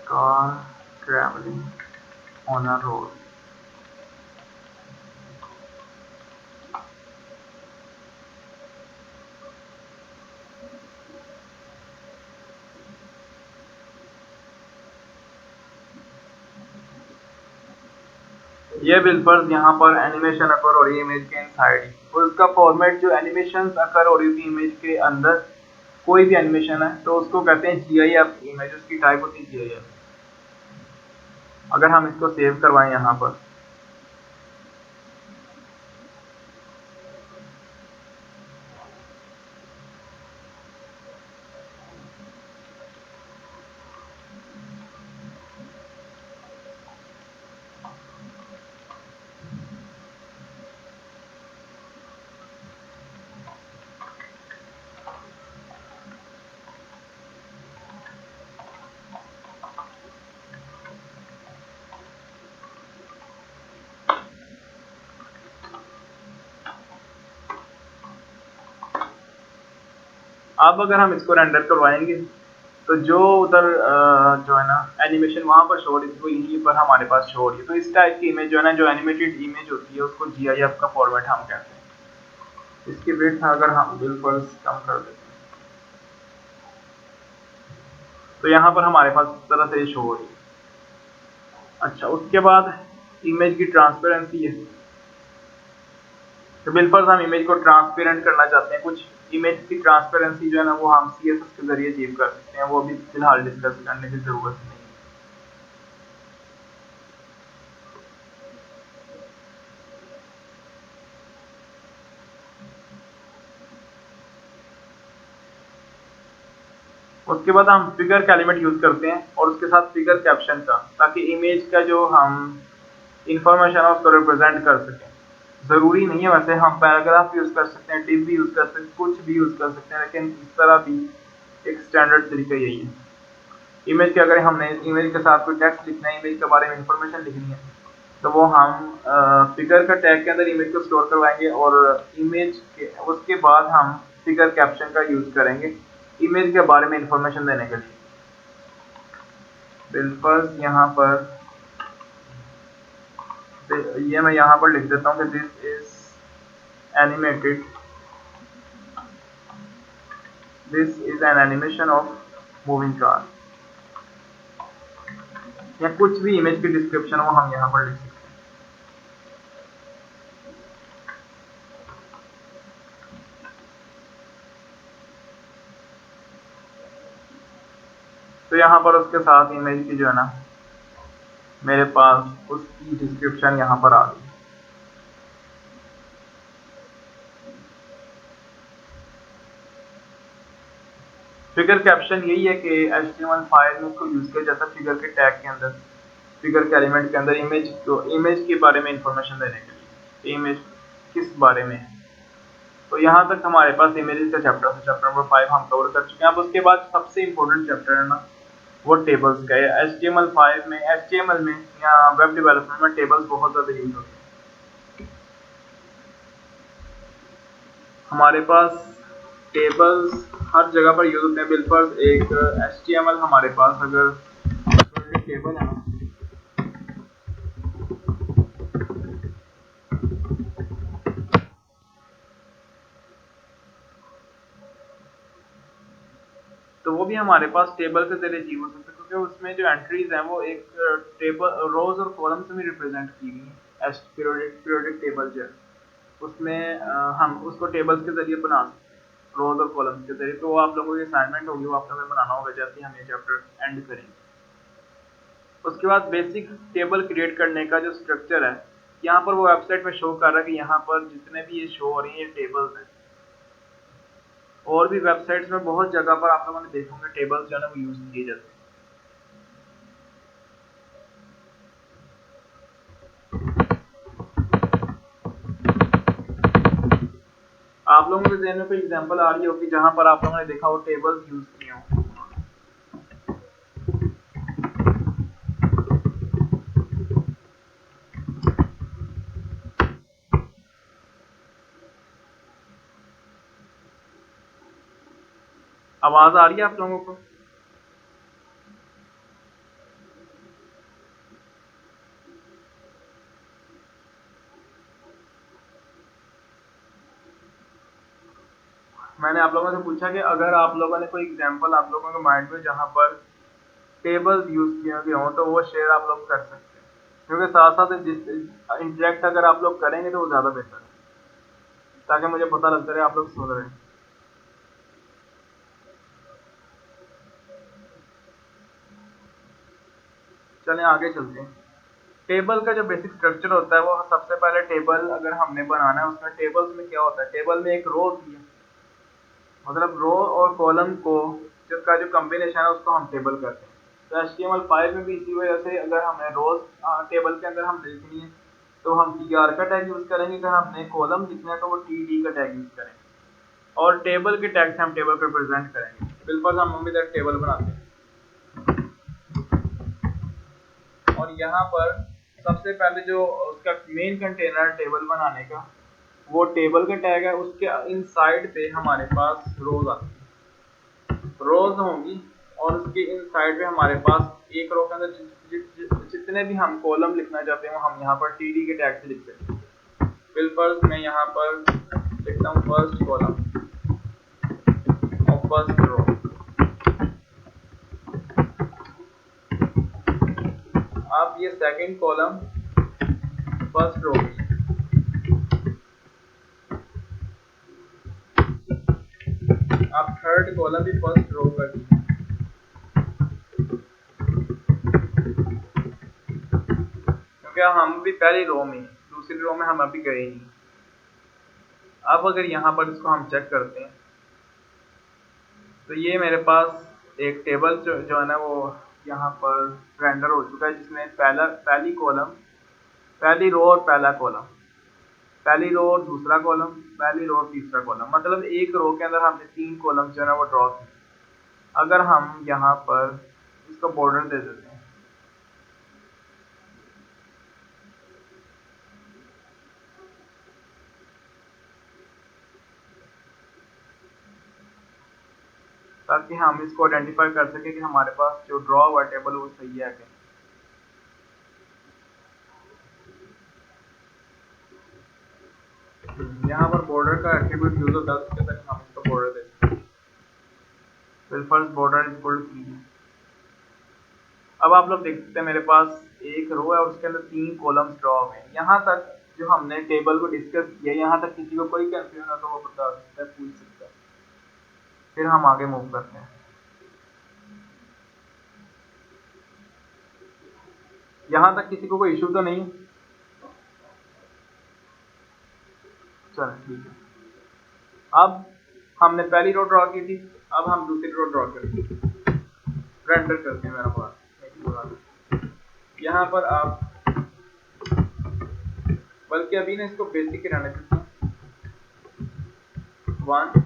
Car travelling on a road, ये बिल्कुल यहाँ पर एनिमेशन अकर हो रही है इमेज के इनसाइड, और उसका फॉर्मेट जो एनिमेशन अकर हो रही थी इमेज के अंदर, कोई भी एनिमेशन है तो उसको कहते हैं GIF इमेज, उसकी टाइप होती है GIF। अगर हम इसको सेव करवाएं यहाँ पर, अब अगर हम इसको रेंडर करवाएंगे तो जो उधर जो है ना एनिमेशन वहां पर शो हो रही थी वो यहीं पर हमारे पास शो हो रही है। तो इस टाइप की इमेज जो है ना, जो एनिमेटेड इमेज होती है उसको GIF का फॉर्मेट हम कहते हैं। इसकी विड्थ अगर हम बिल्कुल कम कर देते हैं तो यहाँ पर हमारे पास इस तरह से शो हो रही है। अच्छा, उसके बाद इमेज की ट्रांसपेरेंसी है, तो बिल्कुल हम इमेज को ट्रांसपेरेंट करना चाहते हैं। कुछ इमेज की ट्रांसपेरेंसी जो है ना वो हम CSS के जरिए अचीव कर सकते हैं, वो अभी फिलहाल डिस्कस करने की जरूरत नहीं है। उसके बाद हम फिगर का एलिमेंट यूज करते हैं और उसके साथ फिगर कैप्शन का, ताकि इमेज का जो हम इंफॉर्मेशन है उसको रिप्रेजेंट कर सकें। जरूरी नहीं है वैसे, हम पैराग्राफ यूज कर सकते हैं, डिव भी यूज कर सकते हैं, कुछ भी यूज कर सकते हैं, लेकिन इस तरह भी एक स्टैंडर्ड तरीका यही है। इमेज के अगर हमने इमेज के साथ कोई टेक्स्ट लिखना है, इमेज के बारे में इंफॉर्मेशन लिखनी है, तो वो हम फिगर का टैग के अंदर इमेज को स्टोर करवाएंगे और इमेज के उसके बाद हम फिगर कैप्शन का यूज करेंगे इमेज के बारे में इंफॉर्मेशन देने के लिए। बिल्कुल यहाँ पर ये मैं यहाँ पर लिख देता हूँ कि this is animated, this is an animation of moving car, या कुछ भी इमेज की डिस्क्रिप्शन हो हम यहाँ पर लिख सकते हैं। तो यहाँ पर उसके साथ इमेज की जो है ना मेरे पास उसकी डिस्क्रिप्शन यहाँ पर आ गई। फिगर कैप्शन यही है कि HTML5 में उसको यूज किया जाता है फिगर के टैग के अंदर, फिगर के एलिमेंट के अंदर इमेज के बारे में इंफॉर्मेशन देने के लिए, इमेज किस बारे में है। तो यहाँ तक हमारे पास इमेजेस का चैप्टर है, चैप्टर नंबर 5 हम कवर कर चुके हैं। अब उसके बाद सबसे इम्पोर्टेंट चैप्टर है ना वो टेबल्स का है। HTML5 में, HTML में या वेब डेवलपमेंट में टेबल्स बहुत ज़्यादा यूज होते हैं। हमारे पास टेबल्स हर जगह पर यूज होते हैं। बिल्कुल एक HTML हमारे पास अगर टेबल है ना, तो वो भी हमारे पास टेबल के जरिए यूज होते हैं, क्योंकि उसमें जो एंट्रीज हैं वो एक टेबल रोज और कॉलम्स में रिप्रेजेंट की गई हैं। पीरियोडिक टेबल जो है उसमें हम उसको टेबल्स के जरिए बना सकते हैं, रोज और कॉलम्स के जरिए। तो वो आप लोगों की असाइनमेंट होगी, वो आप लोगों को बनाना होगा जैसे ही हम ये चैप्टर एंड करेंगे। उसके बाद बेसिक टेबल क्रिएट करने का जो स्ट्रक्चर है, यहाँ पर वो वेबसाइट में शो कर रहा है कि यहाँ पर जितने भी ये शो हो रही है ये टेबल्स हैं। और भी वेबसाइट्स में बहुत जगह पर आप लोगों ने देखा होंगे टेबल्स जो है ना वो यूज किए जाते हैं। आप लोगों के ज़हन में कोई एग्जांपल आ रही हो कि जहां पर आप लोगों ने देखा हो टेबल्स यूज किए हो? आवाज आ रही है आप लोगों को? मैंने आप लोगों से पूछा कि अगर आप लोगों ने कोई एग्जांपल आप लोगों के माइंड में जहां पर टेबल्स यूज किए गए हों तो वो शेयर आप लोग कर सकते हैं, क्योंकि साथ साथ जिस इंटरेक्ट अगर आप लोग करेंगे तो वो ज़्यादा बेहतर है, ताकि मुझे पता लगता रहे आप लोग सुन रहे हैं। चलें आगे चलते हैं। टेबल का जो बेसिक स्ट्रक्चर होता है वो सबसे पहले टेबल अगर हमने बनाना है उसमें टेबल्स में क्या होता है, टेबल में एक रो होती है, मतलब रो और कॉलम को जिसका जो कॉम्बिनेशन है उसको हम टेबल कहते हैं। तो HTML5 में भी इसी वजह से अगर हमें रोज टेबल के अंदर हम लिखनी है तो हम TR का टैग यूज करेंगे, अगर हमने कॉलम लिखना है तो वो TD का टैग यूज करेंगे, और टेबल के टैग से हम टेबल को रिप्रेजेंट करेंगे। बिल्कुल हम मम्मी तक टेबल बनाते हैं और यहाँ पर सबसे पहले जो उसका मेन कंटेनर टेबल बनाने का वो टेबल का टैग है, उसके इनसाइड पे हमारे पास रोज आती है, रोज होंगी और उसके इनसाइड पे हमारे पास एक रो के अंदर जितने भी हम कॉलम लिखना चाहते हैं वो हम यहाँ पर TD के टैग से लिख सकते हैं। बिल्कुल मैं यहाँ पर लिखता हूँ फर्स्ट कॉलम और फर्स्ट रो। अब ये सेकंड कॉलम फर्स्ट रो की, अब थर्ड कॉलम भी फर्स्ट रो का की, क्योंकि हम भी पहली रो में, दूसरी रो में हम अभी गए नहीं। अब अगर यहाँ पर इसको हम चेक करते हैं तो ये मेरे पास एक टेबल जो है ना वो यहाँ पर रेंडर हो चुका है, जिसमें पहली कॉलम, पहली रो और पहला कॉलम, पहली रो और दूसरा कॉलम, पहली रो और तीसरा कॉलम, मतलब एक रो के अंदर हमने 3 कॉलम जो है ना वो ड्रॉ किए। अगर हम यहाँ पर इसको बॉर्डर दे देते हैं ताकि हम इसको आइडेंटिफाई कर सकें कि हमारे पास जो ड्रॉ हुआ टेबल वो सही है कि यहाँ पर बॉर्डर का एट्रीब्यूट यूज होता है, उसके तक हम इसको बॉर्डर देते हैं, फिर फर्स्ट बॉर्डर इक्वल टू। अब आप लोग देख सकते हैं मेरे पास एक रो है और उसके अंदर 3 कॉलम्स ड्रॉ हुए हैं। यहाँ तक जो हमने टेबल को डिस्कस किया, यहाँ तक किसी को कोई कंफ्यूजन हो तो वो बता सकता है, पूछ सकता है, फिर हम आगे मूव करते हैं। यहाँ तक किसी को कोई इशू तो नहीं? चलो ठीक है। अब हमने पहली रो ड्रॉ की थी, अब हम दूसरी रो ड्रॉ करेंगे, रेंडर करते हैं। मेरा पास यहाँ पर आप, बल्कि अभी ना इसको बेसिक रहने देते हैं, 1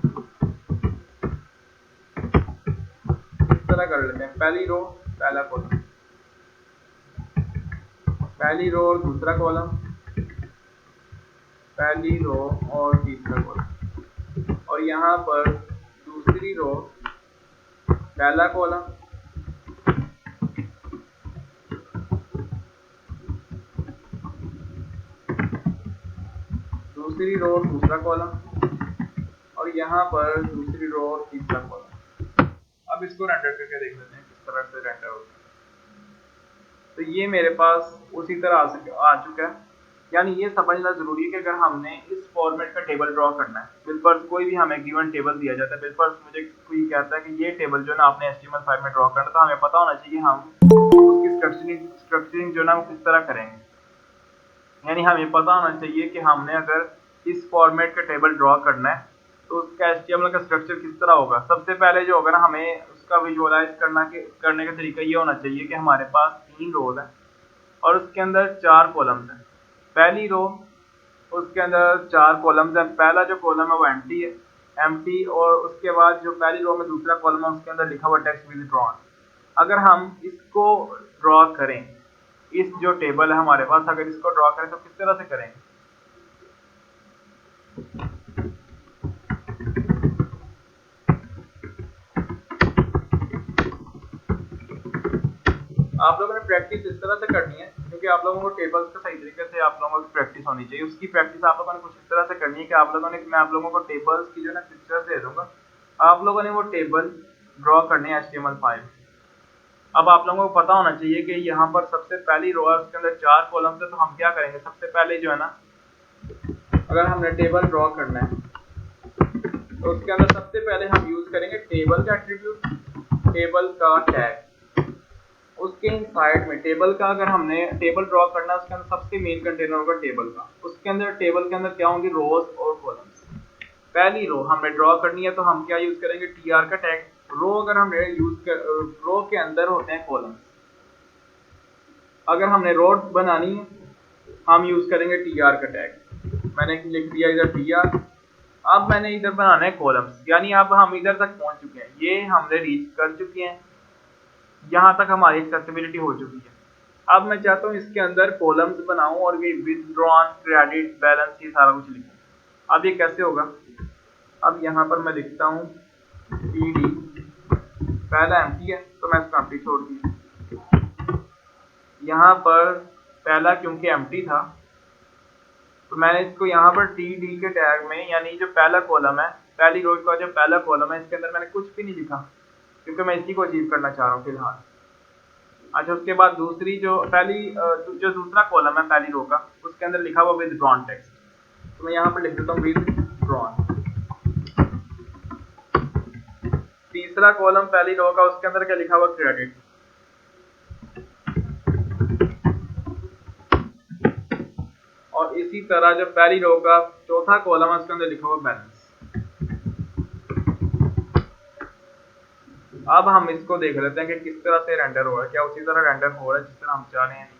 इस तरह कर लेते हैं, पहली रो पहला कॉलम, पहली रो और दूसरा कॉलम, पहली रो और तीसरा कॉलम, और यहाँ पर दूसरी रो पहला कॉलम, दूसरी रो और दूसरा कॉलम, और यहाँ पर दूसरी रो और तीसरा कॉलम। अब इसको रेंडर करके देख लेते हैं किस तरह से रेंडर होता है। तो ये मेरे पास उसी तरह आ चुका है। यानी ये समझना जरूरी है कि अगर हमने इस फॉर्मेट का टेबल ड्रॉ करना है, बिल्कुल कोई भी हमें गिवन टेबल दिया जाता है, बिल्कुल मुझे कोई कहता है कि ये टेबल जो है ना आपने HTML5 में ड्रॉ करना, तो हमें पता होना चाहिए हम उसकी स्ट्रक्चरिंग जो है ना वो किस तरह करेंगे। यानी हमें पता होना चाहिए कि हमने अगर इस फॉर्मेट का टेबल ड्रॉ करना है तो उसका HTML का स्ट्रक्चर किस तरह होगा। सबसे पहले जो होगा ना, हमें उसका विजुअलाइज करने का तरीका ये होना चाहिए कि हमारे पास 3 रोज है और उसके अंदर 4 कॉलम्स हैं। पहली रो उसके अंदर 4 कॉलम्स हैं। पहला जो कॉलम है वो एम्प्टी, और उसके बाद जो पहली रो में दूसरा कॉलम है उसके अंदर लिखा हुआ टेक्स्ट विथड्रॉन। अगर हम इसको ड्रॉ करें, इस जो टेबल है हमारे पास, अगर इसको ड्रॉ करें तो किस तरह से करें? आप लोगों ने प्रैक्टिस इस तरह से करनी है, क्योंकि आप लोगों को टेबल्स का सही तरीके से आप लोगों की प्रैक्टिस होनी चाहिए। उसकी प्रैक्टिस आप लोगों ने कुछ इस तरह से करनी है कि मैं आप लोगों को टेबल्स की जो ना पिक्चर्स दे दूंगा, आप लोगों ने वो टेबल ड्रॉ करने हैं HTML5। अब आप लोगों को पता होना चाहिए कि यहाँ पर सबसे पहली रो है, उसके अंदर 4 कॉलम्स है। तो हम क्या करेंगे, सबसे पहले जो है ना, अगर हमने टेबल ड्रॉ करना है तो उसके अंदर सबसे पहले हम यूज करेंगे टेबल का एट्रीब्यूट, टेबल का टैग। उसके इनसाइड में टेबल का, अगर हमने टेबल ड्रॉ करना है उसके अंदर सबसे मेन कंटेनर होगा टेबल का। उसके अंदर टेबल के अंदर क्या होंगी, रोज और कॉलम्स। पहली रो हमने ड्रॉ करनी है तो हम क्या यूज करेंगे, tr का टैग। रो अगर हमने रो के अंदर होते हैं कॉलम्स। अगर हमने रो बनानी है हम यूज करेंगे tr का टैग। मैंने लिख दिया इधर tr। अब मैंने इधर बनाना है कॉलम्स, यानी अब हम इधर तक पहुंच चुके हैं, ये हमने रीच कर चुके हैं, यहाँ तक हमारी एक्सेसिबिलिटी हो चुकी है। अब मैं चाहता हूँ इसके अंदर कॉलम्स बनाऊं और ये विथड्रॉन, क्रेडिट, बैलेंस, ये सारा कुछ लिखूं। अब ये कैसे होगा, अब यहाँ पर मैं लिखता हूँ dd, पहला एम्प्टी है तो मैं इसको एम्प्टी छोड़ दिया। यहाँ पर पहला क्योंकि एम्प्टी था तो मैंने इसको यहाँ पर dd के टैग में, यानी जो पहला कॉलम है, पहली रो का जो पहला कॉलम है, इसके अंदर मैंने कुछ भी नहीं लिखा, क्योंकि मैं इसी को अचीव करना चाह रहा हूँ फिलहाल। अच्छा, उसके बाद दूसरी जो दूसरा कॉलम है पहली रो का, उसके अंदर लिखा हुआ विथड्रॉन टेक्स्ट, तो मैं यहाँ पर लिख देता हूँ विथड्रॉन। तीसरा कॉलम पहली रो का, उसके अंदर क्या लिखा हुआ, क्रेडिट। और इसी तरह जो पहली रो का चौथा कॉलम है उसके अंदर लिखा हुआ बैलेंस। अब हम इसको देख लेते हैं कि किस तरह से रेंडर हो रहा है, क्या उसी तरह रेंडर हो रहा है जिस तरह हम चाह रहे हैं।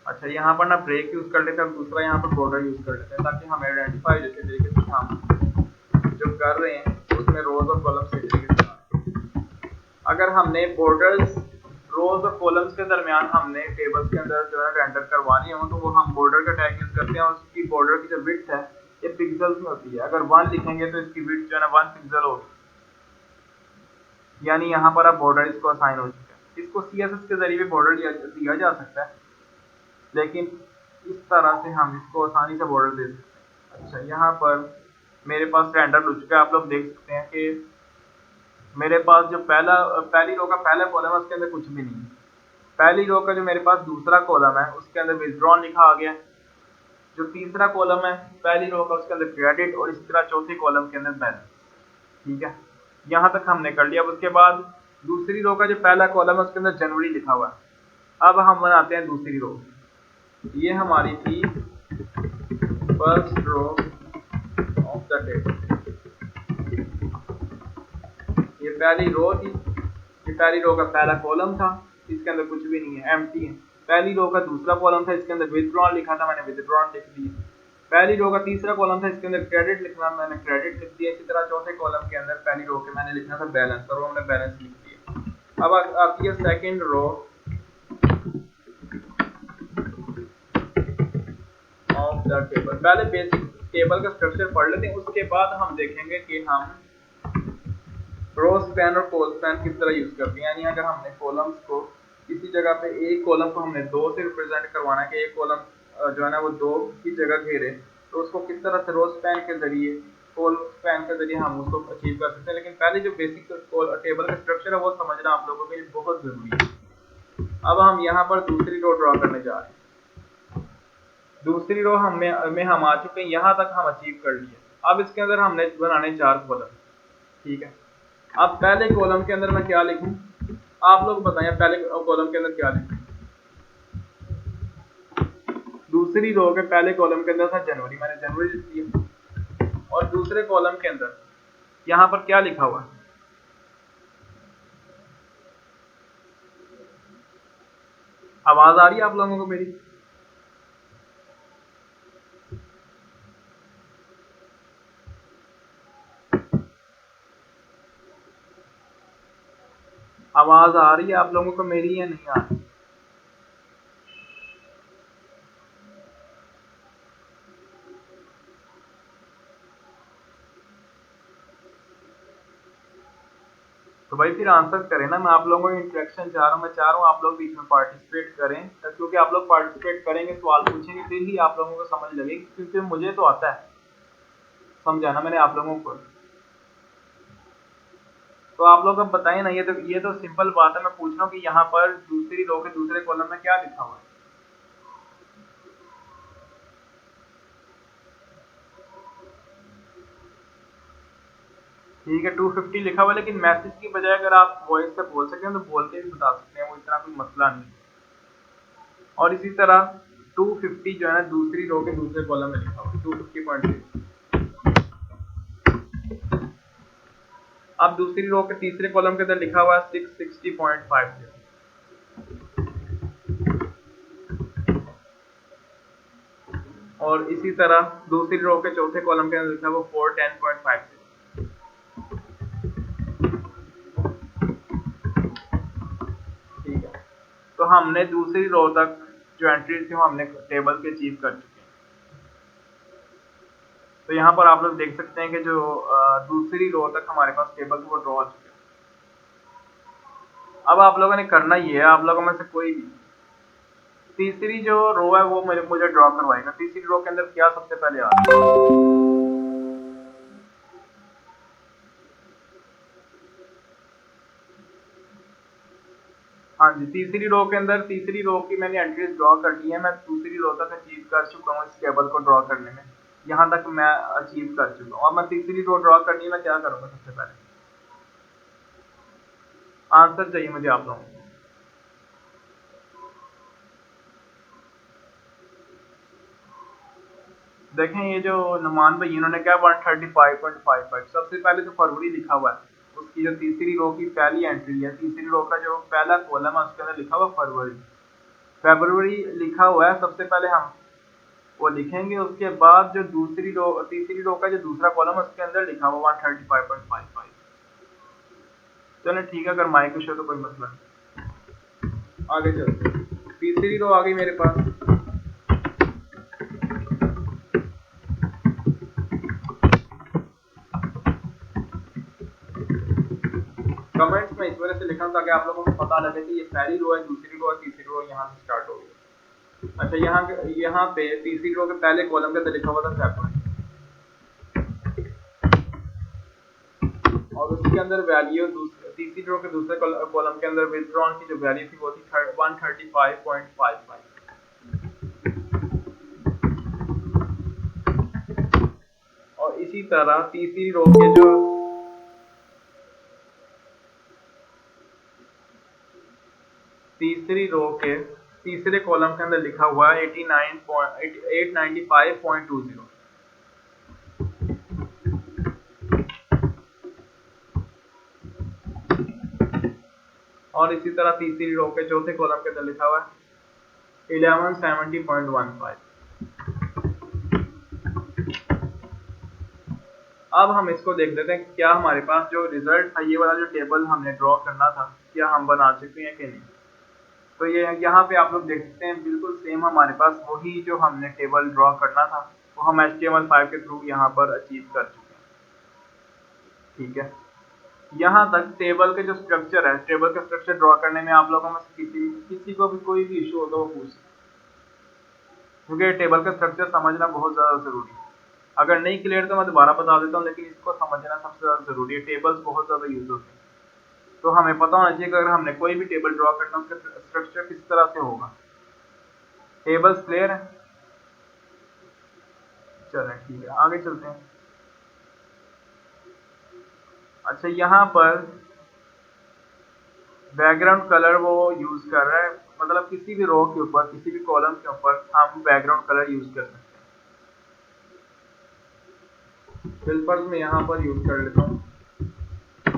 अच्छा, यहाँ पर ना ब्रेक यूज कर लेते हैं, दूसरा यहाँ पर बॉर्डर यूज कर लेते हैं, ताकि हम आइडेंटिफाई जैसे तरीके से हम जो कर रहे हैं उसमें रोज और कॉलम से तरीके से। अगर हमने बॉर्डर्स रोज और कॉलम्स के दरमियान हमने टेबल्स के अंदर जो है रेंडर करवानी हो, तो वो हम बॉर्डर का टैग यूज करते हैं। और उसकी बॉर्डर की जो विड्थ है ये पिक्सल्स में होती है। अगर 1 लिखेंगे तो इसकी विड्थ जो है ना 1 पिक्सल होगी, यानी यहाँ पर अब बॉर्डर इसको असाइन हो चुका है। इसको CSS के जरिए बॉर्डर दिया जा सकता है, लेकिन इस तरह से हम इसको आसानी से बॉर्डर दे सकते हैं। अच्छा, यहाँ पर मेरे पास रेंडर हो चुका है। आप लोग देख सकते हैं कि मेरे पास जो पहली रो का पहला कॉलम है उसके अंदर कुछ भी नहीं है। पहली रो का जो मेरे पास दूसरा कॉलम है उसके अंदर विथड्रॉन लिखा आ गया। जो तीसरा कॉलम है पहली रो का उसके अंदर क्रेडिट, और इसी तरह चौथे कॉलम के अंदर बैलेंस। ठीक है, यहाँ तक हमने कर लिया। अब उसके बाद दूसरी रो का जो पहला कॉलम है उसके अंदर जनवरी लिखा हुआ है। अब हम बनाते हैं दूसरी रो। ये हमारी थी first row of the table. ये पहली रो थी, ये पहली रो का पहला कॉलम था, इसके अंदर कुछ भी नहीं है, एम्प्टी है। पहली रो का दूसरा कॉलम था, इसके अंदर विथड्रॉन लिखा था, मैंने विथड्रॉन लिख दिया। पहली रो का तीसरा कॉलम था, इसके अंदर क्रेडिट लिखना, मैंने क्रेडिट लिख दिया। इसी तरह चौथे कॉलम के अंदर पहली रो के मैंने लिखना था बैलेंस, और हमने बैलेंस लिख दिया। अब आती है second row of the table. पहले बेसिक टेबल का स्ट्रक्चर पढ़ लेते हैं, उसके बाद हम देखेंगे कि हम रो स्पैन और कॉल स्पैन किस तरह यूज करते हैं। यानी अगर हमने कॉलम्स को किसी जगह पे, एक कॉलम को हमने 2 से रिप्रेजेंट करवाना है कि एक कॉलम जो है ना वो 2 की जगह घेरे, तो उसको किस तरह से रो स्पैन के जरिए, कॉल स्पैन के जरिए हम उसको अचीव कर सकते हैं। लेकिन पहले जो बेसिक टेबल का स्ट्रक्चर है वो समझना आप लोगों के लिए बहुत जरूरी है। अब हम यहाँ पर दूसरी रो ड्रॉ करने जा रहे हैं। दूसरी रो में हम आ चुके हैं, यहाँ तक हम अचीव कर लिए। अब इसके अंदर हमने बनाने 4 कॉलम। ठीक है, अब पहले कॉलम के अंदर मैं क्या लिखूं, आप लोग बताएं पहले कॉलम के अंदर क्या लिखूं। दूसरी रो के पहले कॉलम के अंदर था जनवरी, मैंने जनवरी लिख दिया। और दूसरे कॉलम के अंदर यहाँ पर क्या लिखा हुआ है, आवाज आ रही है आप लोगों को मेरी? आवाज आ रही है आप लोगों को मेरी या नहीं आ रही? तो भाई फिर आंसर करें ना, मैं आप लोगों को इंटरेक्शन चाह रहा हूँ, मैं चाह रहा हूँ आप लोग बीच में पार्टिसिपेट करें, क्योंकि आप लोग पार्टिसिपेट करेंगे, सवाल पूछेंगे, फिर ही आप लोगों को समझ लगेगी, क्योंकि मुझे तो आता है, समझाना मैंने आप लोगों को। तो आप लोग अब बताएं ना, ये तो सिंपल बात है, मैं पूछ रहा हूँ कि यहाँ पर दूसरी रो के दूसरे कॉलम में क्या लिखा हुआ है। ठीक है 250 लिखा हुआ है, लेकिन मैसेज की बजाय अगर आप वॉइस से बोल सकते हैं तो बोल के भी बता सकते हैं, वो इतना कोई मसला नहीं है। और इसी तरह 250 जो है ना दूसरी रो के दूसरे कॉलम में लिखा हुआ है 250.6। अब दूसरी रो के तीसरे कॉलम के अंदर लिखा हुआ है 660.50। और इसी तरह दूसरी रो के चौथे कॉलम के अंदर लिखा हुआ 410.50। ठीक है, तो हमने दूसरी रो तक जो एंट्रीज थी वो हमने टेबल के अचीव कर चुके हैं। तो यहाँ पर आप लोग देख सकते हैं कि जो दूसरी रो तक हमारे पास टेबल वो ड्रॉ हो चुके हैं। अब आप लोगों ने करना ये है, आप लोगों में से कोई भी तीसरी जो रो है वो मुझे ड्रॉ करवाएगा। तीसरी रो के अंदर क्या सबसे पहले आ रहा है? हाँ जी, तीसरी रो के अंदर तीसरी रो की मैंने एंट्रीज ड्रॉ कर ली है, मैं दूसरी रो तक अचीव कर चुका हूँ इस टेबल को ड्रॉ करने में, यहाँ तक मैं अचीव कर चुका हूँ। और मैं तीसरी रो ड्रॉ करनी है, मैं क्या करूँगा सबसे पहले? आंसर चाहिए मुझे आप लोगों को। देखें ये जो नुमान भाई इन्होंने क्या 135.55, सबसे पहले तो फरवरी लिखा हुआ है, उसकी जो तीसरी रो की पहली एंट्री है, तीसरी रो का जो पहला कॉलम है उसके अंदर लिखा हुआ फरवरी, फेब्रुवरी लिखा हुआ है, सबसे पहले हम वो लिखेंगे। उसके बाद जो दूसरी रो तीसरी रो का जो दूसरा कॉलम है उसके अंदर लिखा हुआ 135.55। चलो ठीक है, अगर माइक इशू तो कोई मसला नहीं, आगे चलते हैं। तीसरी रो आ गई मेरे पास। कमेंट्स में इस वजह से लिखा हूं ताकि आप लोगों को पता लगे कि ये पहली रो है, दूसरी रो है, तीसरी रो यहाँ से स्टार्ट हो गई। अच्छा, यहाँ पे तीसरी रो के पहले कॉलम के अंदर लिखा हुआ था फेब्रुअरी, और उसके अंदर वैल्यू तीसरी रो के दूसरे कॉलम के अंदर विथड्रॉन की जो वैल्यू थी वो थी 135.55। और इसी तरह तीसरी रो के तीसरे कॉलम के अंदर लिखा हुआ है 895.20। और इसी तरह तीसरी रो के चौथे कॉलम के अंदर लिखा हुआ है 1170.15। अब हम इसको देख लेते हैं क्या हमारे पास जो रिजल्ट था, ये वाला जो टेबल हमने ड्रॉ करना था, क्या हम बना चुके हैं कि नहीं। तो ये यहाँ पे आप लोग देख सकते हैं बिल्कुल सेम हमारे पास वही जो हमने टेबल ड्रॉ करना था वो हम HTML5 के थ्रू यहाँ पर अचीव कर चुके हैं। ठीक है, यहाँ तक टेबल के जो स्ट्रक्चर है, टेबल का स्ट्रक्चर ड्रॉ करने में आप लोगों में से किसी को भी कोई भी इशू होगा वो पूछ सकते हैं, क्योंकि टेबल का स्ट्रक्चर समझना बहुत ज़्यादा ज़रूरी है। अगर नहीं क्लियर तो मैं दोबारा बता देता हूँ, लेकिन इसको समझना सबसे ज़्यादा ज़रूरी है। टेबल्स बहुत ज़्यादा यूज होते हैं, तो हमें पता होना चाहिए कि अगर हमने कोई भी टेबल ड्रॉ करना है उसका स्ट्रक्चर किस तरह से होगा। टेबल्स क्लियर है? चलें ठीक है, आगे चलते हैं। अच्छा, यहाँ पर बैकग्राउंड कलर वो यूज कर रहा है, मतलब किसी भी रो के ऊपर, किसी भी कॉलम के ऊपर हम बैकग्राउंड कलर यूज कर सकते हैं। फिल्टर्स में यहाँ पर यूज कर लेता हूँ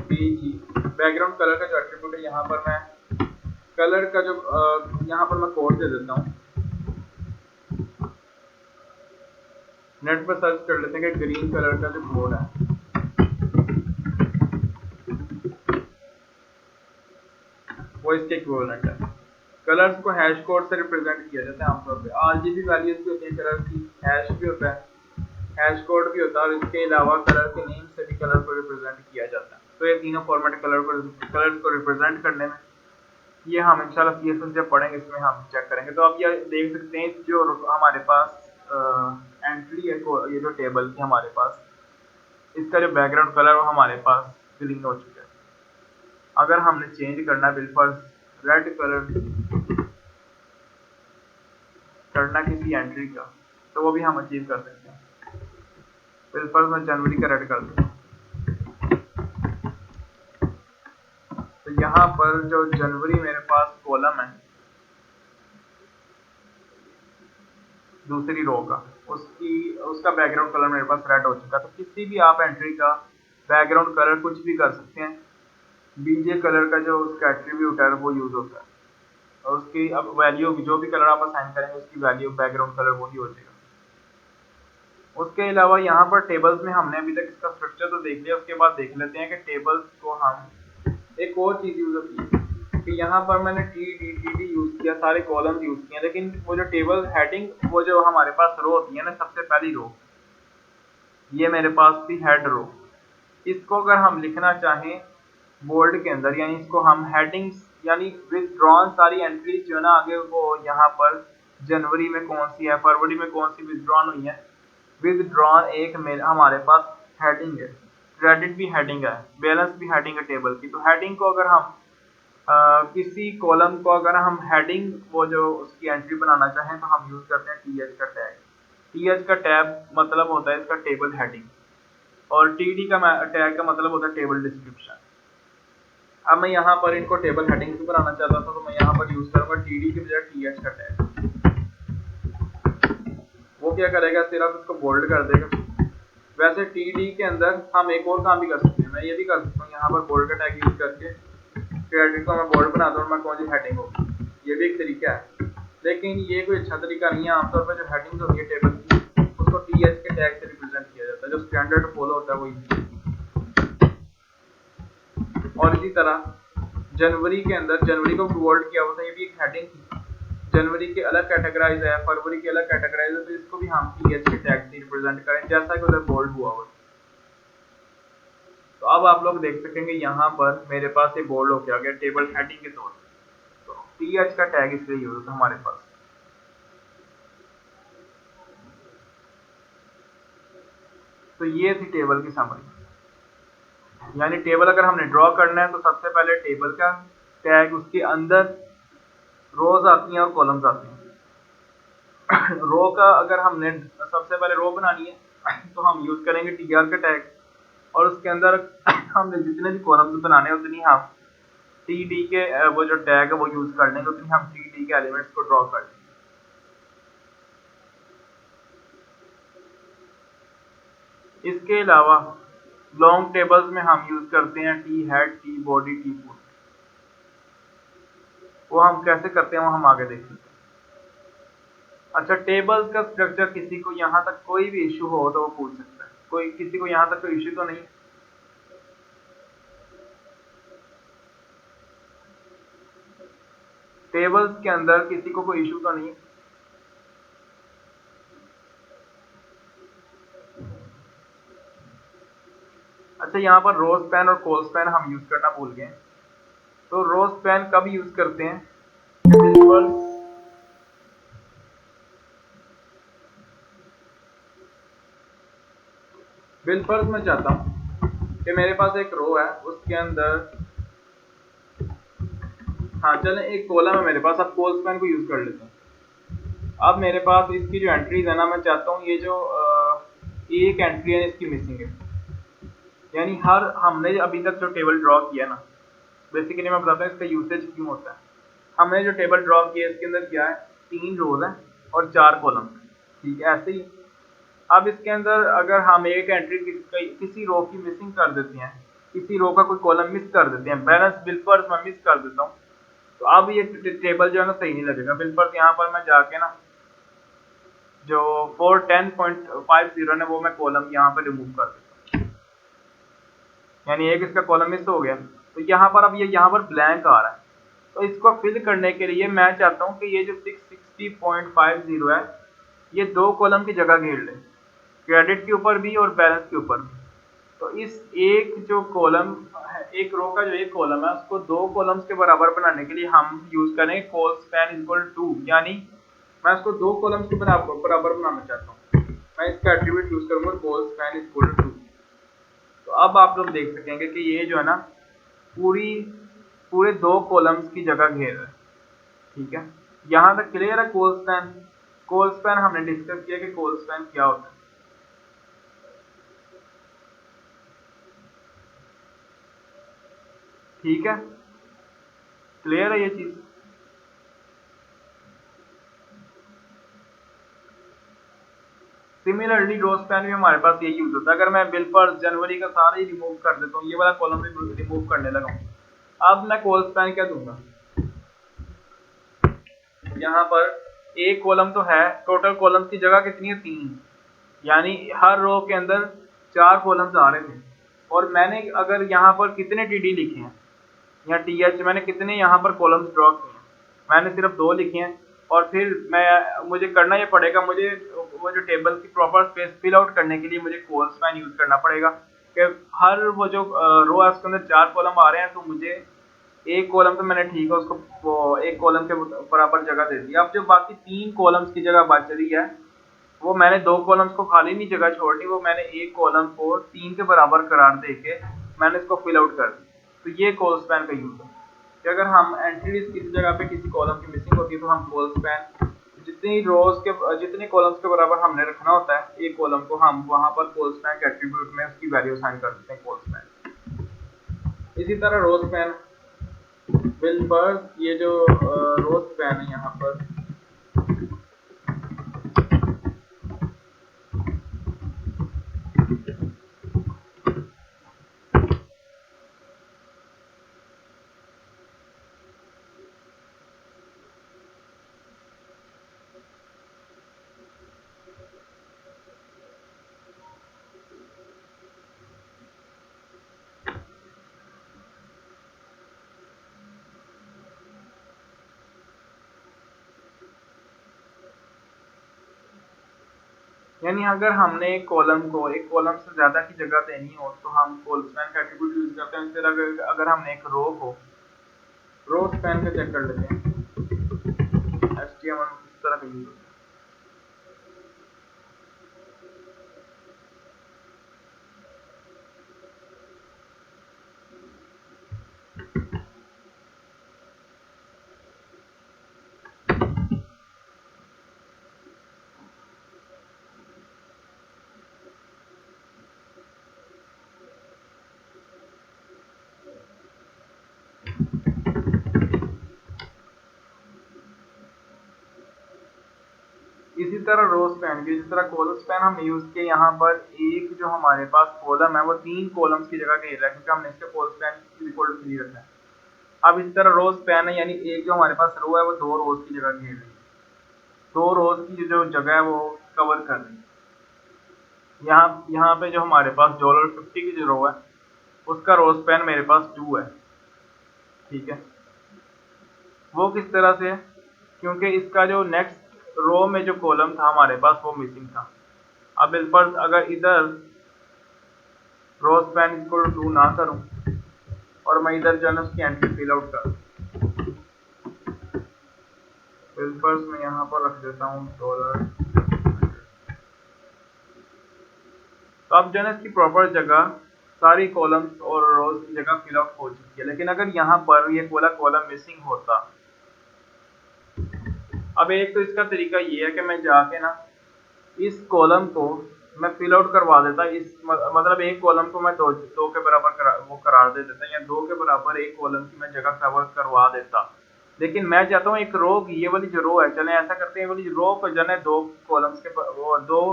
PG। बैकग्राउंड कलर का जो एट्रीब्यूट है, यहाँ पर मैं कलर का जो यहाँ पर मैं कोड दे देता हूँ। नेट पर सर्च कर लेते हैं कि ग्रीन कलर का जो कोड है, वो इसके इक्विवेलेंट है। कलर्स को हैश कोड से रिप्रेजेंट किया जाता है आमतौर पे। आरजीबी वैल्यूज भी होती हैं कलर की, हैश भी होता है, हैश कोड भी होता है, और इसके अलावा कलर के नेम से भी कलर को रिप्रेजेंट किया जाता है। तो ये तीनों फॉर्मेट कलर को रिप्रेजेंट करने में, ये हम इंशाल्लाह CSS जब पढ़ेंगे इसमें हम चेक करेंगे। तो आप ये देख सकते हैं जो हमारे पास एंट्री है, ये जो टेबल की हमारे पास, इसका जो बैकग्राउंड कलर वो हमारे पास ग्रीन हो चुका है। अगर हमने चेंज करना है बिलफर्ज रेड कलर करना किसी एंट्री का, तो वो भी हम अचीव कर सकते हैं। बिलफर्ज में जनवरी का रेड कर दूँ, तो यहाँ पर जो जनवरी मेरे पास कॉलम है दूसरी रो का, उसका बैकग्राउंड कलर मेरे पास रेड हो चुका है। तो किसी भी आप एंट्री का बैकग्राउंड कलर कुछ भी कर सकते हैं। बीजे कलर का जो उसका एट्रीब्यूट है वो यूज होता है, और उसकी अब वैल्यू जो भी कलर आप असाइन करेंगे उसकी वैल्यू बैकग्राउंड कलर वही हो जाएगा। उसके अलावा यहाँ पर टेबल्स में हमने अभी तक इसका स्ट्रक्चर तो देख लिया, उसके बाद देख लेते हैं कि टेबल्स को हम एक और चीज यूज होती है कि यहाँ पर मैंने टी डी यूज किया, सारे कॉलम्स यूज किए, लेकिन वो जो टेबल हेडिंग, वो जो हमारे पास रो होती है ना, सबसे पहली रो, ये मेरे पास थी हेड रो। इसको अगर हम लिखना चाहें बोल्ड के अंदर, यानी इसको हम हेडिंग्स यानी विथड्रॉन सारी एंट्रीज जो है ना आगे, वो यहाँ पर जनवरी में कौन सी है, फरवरी में कौन सी विथड्रॉन हुई है, विथड्रॉन एक हमारे पास हेडिंग है, क्रेडिट भी हेडिंग है, बैलेंस भी हेडिंग है टेबल की। तो हेडिंग को अगर हम किसी कॉलम को अगर हम हेडिंग वो जो उसकी एंट्री बनाना चाहें तो हम यूज करते हैं TH का टैग। TH का टैग मतलब होता है इसका टेबल हेडिंग, और TD का टैग का मतलब होता है टेबल डिस्क्रिप्शन। अब मैं यहाँ पर इनको टेबल हेडिंग से बनाना चाहता था, तो मैं यहाँ पर यूज करूंगा TD के बजाय TH का टैग। वो क्या करेगा, सिर्फ इसको बोल्ड कर देगा। वैसे TD के अंदर हम एक और काम भी कर सकते हैं, मैं ये भी कर सकता हूँ यहाँ पर बोल्ड का टैग यूज करके क्रेडिट को मैं बोल्ड बना दूँ और मैं कौन सी हेडिंग होगी, ये भी एक तरीका है। लेकिन ये कोई अच्छा तरीका नहीं है। आमतौर पर जो हेडिंग्स होती है टेबल की, उसको TH के टैग से रिप्रेजेंट किया जाता है, जो स्टैंडर्ड फॉलो होता है वही। और इसी तरह जनवरी के अंदर जनवरी को बोल्ड किया हुआ था, ये भी एक हेडिंग थी। जनवरी के अलग कैटेगराइज है, फरवरी के अलग कैटेगराइज है, तो इसको भी हम TH के टैग से रिप्रेजेंट करें जैसा कि उधर बोल्ड हुआ हो। तो अब आप लोग देख सकेंगे यहाँ पर मेरे पास ये बोल्ड हो गया टेबल हेडिंग के तौर पर। तो TH का टैग इसलिए यूज होता है हमारे पास। तो ये थी टेबल की समरी। यानी टेबल अगर हमने ड्रॉ करना है तो सबसे पहले टेबल का टैग, उसके अंदर रोज आती हैं और कॉलम्स आती हैं। रो का अगर हमने सबसे पहले रो बनानी है तो हम यूज करेंगे TR का टैग, और उसके अंदर हमने जितने भी कॉलम्स बनाने हैं उतनी हम TD के वो जो टैग है वो यूज कर लेंगे, उतनी हम TD के एलिमेंट्स को ड्रॉ कर लेंगे। इसके अलावा लॉन्ग टेबल्स में हम यूज करते हैं T head, T body, T foot. वो हम कैसे करते हैं वो हम आगे देखेंगे। अच्छा, टेबल्स का स्ट्रक्चर किसी को यहाँ तक कोई भी इशू हो तो वो पूछ सकता है। कोई किसी को यहाँ तक कोई इशू तो नहीं? टेबल्स के अंदर किसी को कोई इशू तो नहीं? अच्छा, यहाँ पर रो स्पैन और कॉल स्पैन हम यूज करना भूल गए। तो रो स्पैन कब यूज करते हैं? बिलफर्ज मैं चाहता हूँ कि मेरे पास एक रो है, उसके अंदर हाँ चलें एक कॉलम है मेरे पास, अब कॉल स्पैन को यूज कर लेते हैं। अब मेरे पास इसकी जो एंट्रीज है ना, मैं चाहता हूँ ये जो एक एंट्री है इसकी मिसिंग है। यानी हर हमने अभी तक जो टेबल ड्रॉ किया ना, बेसिकली मैं बताता हूँ इसका यूसेज क्यों होता है। हमने जो टेबल ड्रॉ किया इसके अंदर क्या है, 3 रोज हैं और 4 कॉलम, ठीक है ऐसे ही। अब इसके अंदर अगर हम एक एंट्री किसी रो की मिसिंग कर देते हैं, किसी रो का कोई कॉलम मिस कर देते हैं, बैलेंस बिलफर्ज में मिस कर देता हूँ, तो अब ये टेबल जो है ना सही नहीं लगेगा। बिलफर्ज यहाँ पर मैं जाके ना जो 410.50 है वो मैं कॉलम यहाँ पर रिमूव कर देता हूँ, यानी एक इसका कॉलम मिस हो गया। तो यहाँ पर अब ये यहाँ पर ब्लैंक आ रहा है, तो इसको फिल करने के लिए मैं चाहता हूँ कि ये जो 660.50 है ये दो कॉलम की जगह घेर ले, क्रेडिट के ऊपर भी और बैलेंस के ऊपर भी। तो इस एक जो कॉलम है, एक रो का जो एक कॉलम है उसको दो कॉलम्स के बराबर बनाने के लिए हम यूज करेंगे कॉल स्पैन इक्वल टू, यानी मैं उसको दो कॉलम्स के बराबर बनाना चाहता हूँ। मैं इसका एट्रीब्यूट यूज करूंगा कॉल स्पैन इक्वल टू। तो अब आप लोग देख सकेंगे कि ये जो है ना पूरे दो कॉलम्स की जगह घेर रहा है। ठीक है, यहाँ तक क्लियर है। कॉल स्पैन हमने डिस्कस किया कि कॉल स्पैन क्या होता है। ठीक है, क्लियर है ये चीज। सिमिलरली रो स्पैन भी हमारे पास यही यूज होता है। अगर मैं बिल पर जनवरी का सारा ही रिमूव कर देता हूँ, ये वाला कॉलम भी रिमूव करने लगा हूँ, अब मैं कॉल स्पैन क्या दूंगा, यहाँ पर एक कॉलम तो है, टोटल कॉलम्स की जगह कितनी है, 3, यानी हर रो के अंदर 4 कॉलम्स आ रहे थे। और मैंने अगर यहाँ पर कितने टीडी लिखे हैं या टीएच, मैंने कितने यहाँ पर कॉलम्स ड्रॉ किए हैं, मैंने सिर्फ 2 लिखे हैं। और फिर मुझे करना ये पड़ेगा, मुझे वो जो टेबल की प्रॉपर स्पेस फिल आउट करने के लिए मुझे कॉल स्पैन यूज करना पड़ेगा कि हर वो जो रो है उसके अंदर 4 कॉलम आ रहे हैं, तो मुझे एक कॉलम तो मैंने ठीक है उसको वो एक कॉलम के बराबर जगह दे दी। अब जो बाकी 3 कॉलम्स की जगह बच रही है, वो मैंने 2 कॉलम्स को खाली नहीं जगह छोड़नी, वो मैंने एक कॉलम को 3 के बराबर करार देके मैंने इसको फिल आउट कर दी। तो ये कॉल स्पैन का यूज है कि अगर हम एंट्रीज किसी जगह पे किसी कॉलम की मिसिंग होती है तो हम कॉल स्पैन जितने कॉलम्स के बराबर हमने रखना होता है एक कॉलम को, हम वहां पर कॉल स्पैन के एट्रीब्यूट में उसकी वैल्यू असाइन कर देते हैं कॉल स्पैन। इसी तरह रो स्पैन बिल पर ये जो रो स्पैन है यहाँ पर, यानी अगर हमने एक कॉलम से ज्यादा की जगह देनी हो तो हम कॉल स्पैन का एट्रीब्यूट यूज करते हैं। फिर अगर हमने एक रो स्पैन का चेक कर लेते हैं, एचटीएमएल किस तरह का यूज होता है। इसी तरह रो स्पैन की जिस तरह कॉलम स्पैन हमने यूज किया, यहाँ पर एक जो हमारे पास कॉलम है वो 3 कॉलम्स की जगह घेर रहा है क्योंकि हमने इसका कॉल स्पैन इक्वल टू 3 रखा है। अब इसी तरह रो स्पैन है, यानी एक जो हमारे पास रो है वो 2 रोज की जगह घेर रही है, 2 रोज की जो जगह है वो कवर कर रही है। यहाँ यहाँ पे जो हमारे पास $50 की जो रो है उसका रो स्पैन मेरे पास 2 है। ठीक है, वो किस तरह से है, क्योंकि इसका जो नेक्स्ट रो में जो कॉलम था हमारे पास वो मिसिंग था। अब इस पर अगर इधर रो स्पैन इक्वल टू ना करूं और मैं इधर जो है उसकी एंट्री फिल आउट करूं, फिल्पर्स में यहाँ पर रख देता हूँ $। तो अब जो है इसकी प्रॉपर जगह सारी कॉलम्स और रोज की जगह फिल आउट हो चुकी है। लेकिन अगर यहाँ पर ये वाला कॉलम मिसिंग होता, अब एक तो इसका तरीका ये है कि मैं जाके ना इस कॉलम को मैं फिल आउट करवा देता, इस मतलब एक कॉलम को मैं दो के बराबर वो करार दे देता, या 2 के बराबर एक कॉलम की मैं जगह कवर करवा देता। लेकिन मैं चाहता हूँ एक रो की, ये वाली जो रो है, चले ऐसा करते हैं, वाली रो को जो है 2 कॉलम्स के वो 2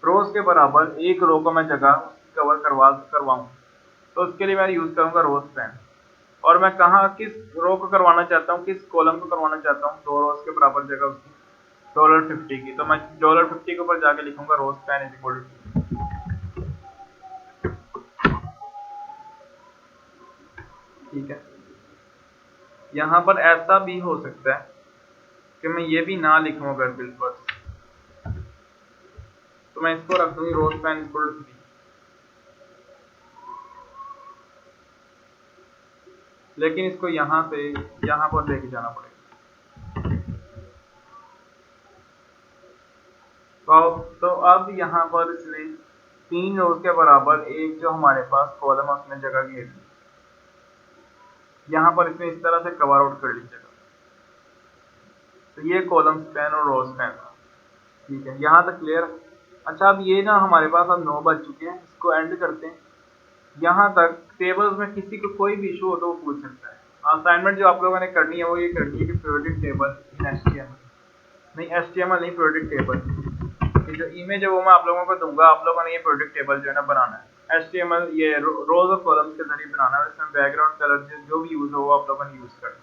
रोज के बराबर एक रो को मैं जगह कवर करवाऊँ। तो उसके लिए मैं यूज करूंगा रो स्पैन। और मैं कहाँ किस रो को करवाना चाहता हूँ, किस कॉलम को करवाना चाहता हूँ, 2 रोज के बराबर जगह उसकी $50 की, तो मैं $50 के ऊपर जाके लिखूंगा row span is equal to. ठीक है, यहाँ पर ऐसा भी हो सकता है कि मैं ये भी ना लिखूं अगर बिल पर, तो मैं इसको रख दूंगी रोज पैन इक्वल टू 3, लेकिन इसको यहाँ से यहाँ पर लेके जाना पड़ेगा। तो अब यहाँ पर इसने 3 रोज के बराबर एक जो हमारे पास कॉलम है उसमें जगह घेर ली। यहाँ पर इसने इस तरह से कवर आउट कर ली जगह। तो ये कॉलम स्पैन और रो स्पैन, ठीक है, यहाँ तक क्लियर। अच्छा, अब ये ना हमारे पास अब 9 बज चुके हैं, इसको एंड करते हैं। यहाँ तक टेबल्स में किसी को कोई भी इशू हो तो वो पूछ सकता है। असाइनमेंट जो आप लोगों ने करनी है वो ये करनी है कि पीरियोडिक टेबल इन एचटीएमएल, नहीं एचटीएमएल नहीं, पीरियोडिक टेबल, जो इमेज है वो मैं आप लोगों को दूंगा, आप लोगों ने ये पीरियोडिक टेबल जो है ना बनाना है। एचटीएमएल ये रोज और कॉलम्स के जरिए बनाना है, इसमें बैकग्राउंड कलर जो भी यूज हो वो आप लोगों ने यूज करना है।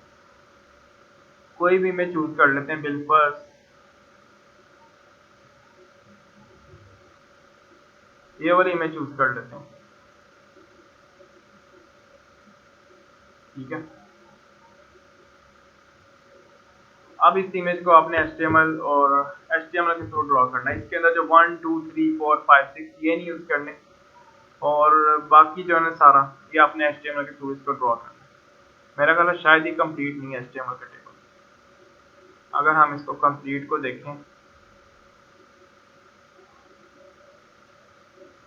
कोई भी इमेज चूज कर लेते हैं, बिल पर ये वाली इमेज चूज कर लेते हैं, ठीक है। अब इस इमेज को आपने HTML और HTML के थ्रू ड्रॉ करना है। इसके अंदर जो 1 2 3 4 5 6 ये नहीं यूज करने, और बाकी जो है ना सारा ये आपने HTML के थ्रू इसको ड्रॉ करना है। मेरा ख्याल है शायद ये कंप्लीट नहीं है HTML का टेबल। अगर हम इसको कंप्लीट को देखें,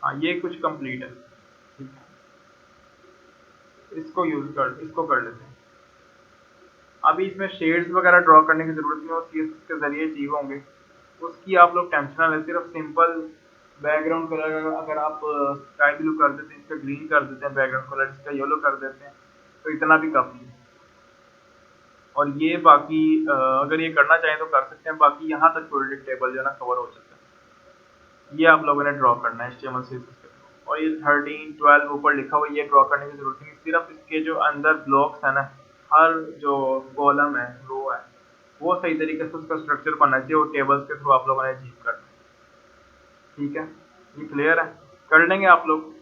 हाँ ये कुछ कंप्लीट है, ठीक है। इसको कर लेते हैं। अभी इसमें शेड्स वगैरह ड्रॉ करने की जरूरत नहीं, वो CSS के जरिए अचीव होंगे, उसकी आप लोग टेंशन ना लें। सिर्फ सिंपल बैकग्राउंड कलर अगर आप स्काई ब्लू कर देते हैं, इसका ग्रीन कर देते हैं, बैकग्राउंड कलर इसका येलो कर देते हैं, तो इतना भी काफ़ी है। और ये बाकी अगर ये करना चाहें तो कर सकते हैं, बाकी यहाँ तक पीरियोडिक टेबल जो है ना कवर हो सकता है। ये आप लोगों ने ड्रॉ करना है HTML CSS के थ्रू। और ये 13 12 ऊपर लिखा हुआ, ये ड्रॉ करने की जरूरत नहीं, सिर्फ इसके जो अंदर ब्लॉक्स है ना, हर जो कॉलम है, रो है, वो सही तरीके से उसका स्ट्रक्चर बनना चाहिए, वो टेबल्स के थ्रू आप लोगों ने अचीव करना है, ठीक है। ये क्लियर है, कर लेंगे आप लोग।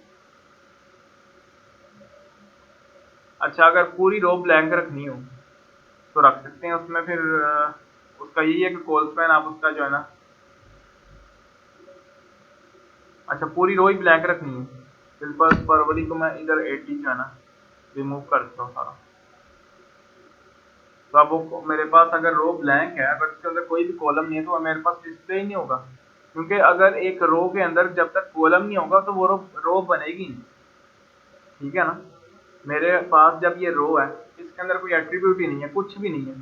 अच्छा, अगर पूरी रो ब्लैंक रखनी हो तो रख सकते हैं उसमें, फिर उसका यही है कि कॉल स्पैन आप उसका जो है ना, अच्छा पूरी रो ही ब्लैंक रखनी है, सिंपल फरवरी को मैं इधर 80 जो है ना रिमूव कर देता हूँ सारा। तो अब वो मेरे पास अगर रो ब्लैंक है, अगर उसके अंदर कोई भी कॉलम नहीं है, तो मेरे पास डिस्प्ले ही नहीं होगा, क्योंकि अगर एक रो के अंदर जब तक कॉलम नहीं होगा तो वो रो बनेगी नहीं, ठीक है ना। मेरे पास जब ये रो है, इसके अंदर कोई एट्रीब्यूट ही नहीं है, कुछ भी नहीं है,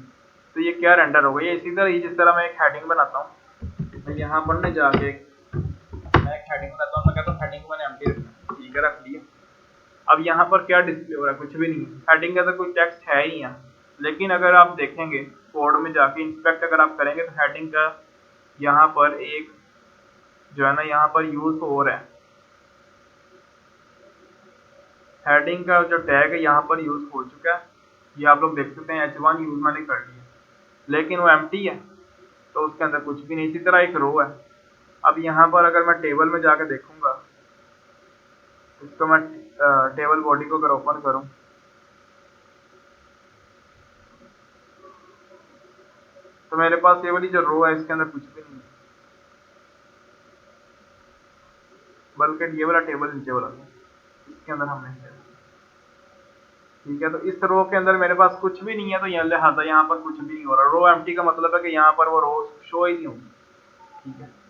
तो ये क्या रेंडर होगा? ये इसी तरह ही जिस तरह मैं एक हेडिंग बनाता हूँ, मैं यहाँ पर ना जाके मैं एक हेडिंग बनाता हूँ, मैं कहता हूँ हेडिंग को मैंने एम्प्टी रखना, ठीक है, रख लिया। अब यहाँ पर क्या डिस्प्ले हो रहा है? कुछ भी नहीं, हेडिंग का तो कोई टेक्स्ट है ही यहाँ। लेकिन अगर आप देखेंगे कोड में जाके इंस्पेक्ट अगर आप करेंगे, तो हेडिंग का यहाँ पर एक जो है ना यहाँ पर यूज हो रहा है, हेडिंग का जो टैग है यहाँ पर यूज हो चुका है, ये आप लोग देख सकते हैं, H1 यूज मैंने कर लिया, लेकिन वो एम्प्टी है, तो उसके अंदर कुछ भी नहीं। इसी तरह एक रो है। अब यहाँ पर अगर मैं टेबल में जाकर देखूंगा, इसको मैं टेबल बॉडी को अगर ओपन करूं, तो मेरे पास ये वाली जो रो है इसके अंदर कुछ भी नहीं है, बल्कि ये वाला टेबल नीचे वाला था, इसके अंदर हमने किया, ठीक है। तो इस रो के अंदर मेरे पास कुछ भी नहीं है, तो यहाँ लिहाजा यहाँ पर कुछ भी नहीं हो रहा। रो एम्प्टी का मतलब है कि यहाँ पर वो रो शो ही नहीं होगी, ठीक है।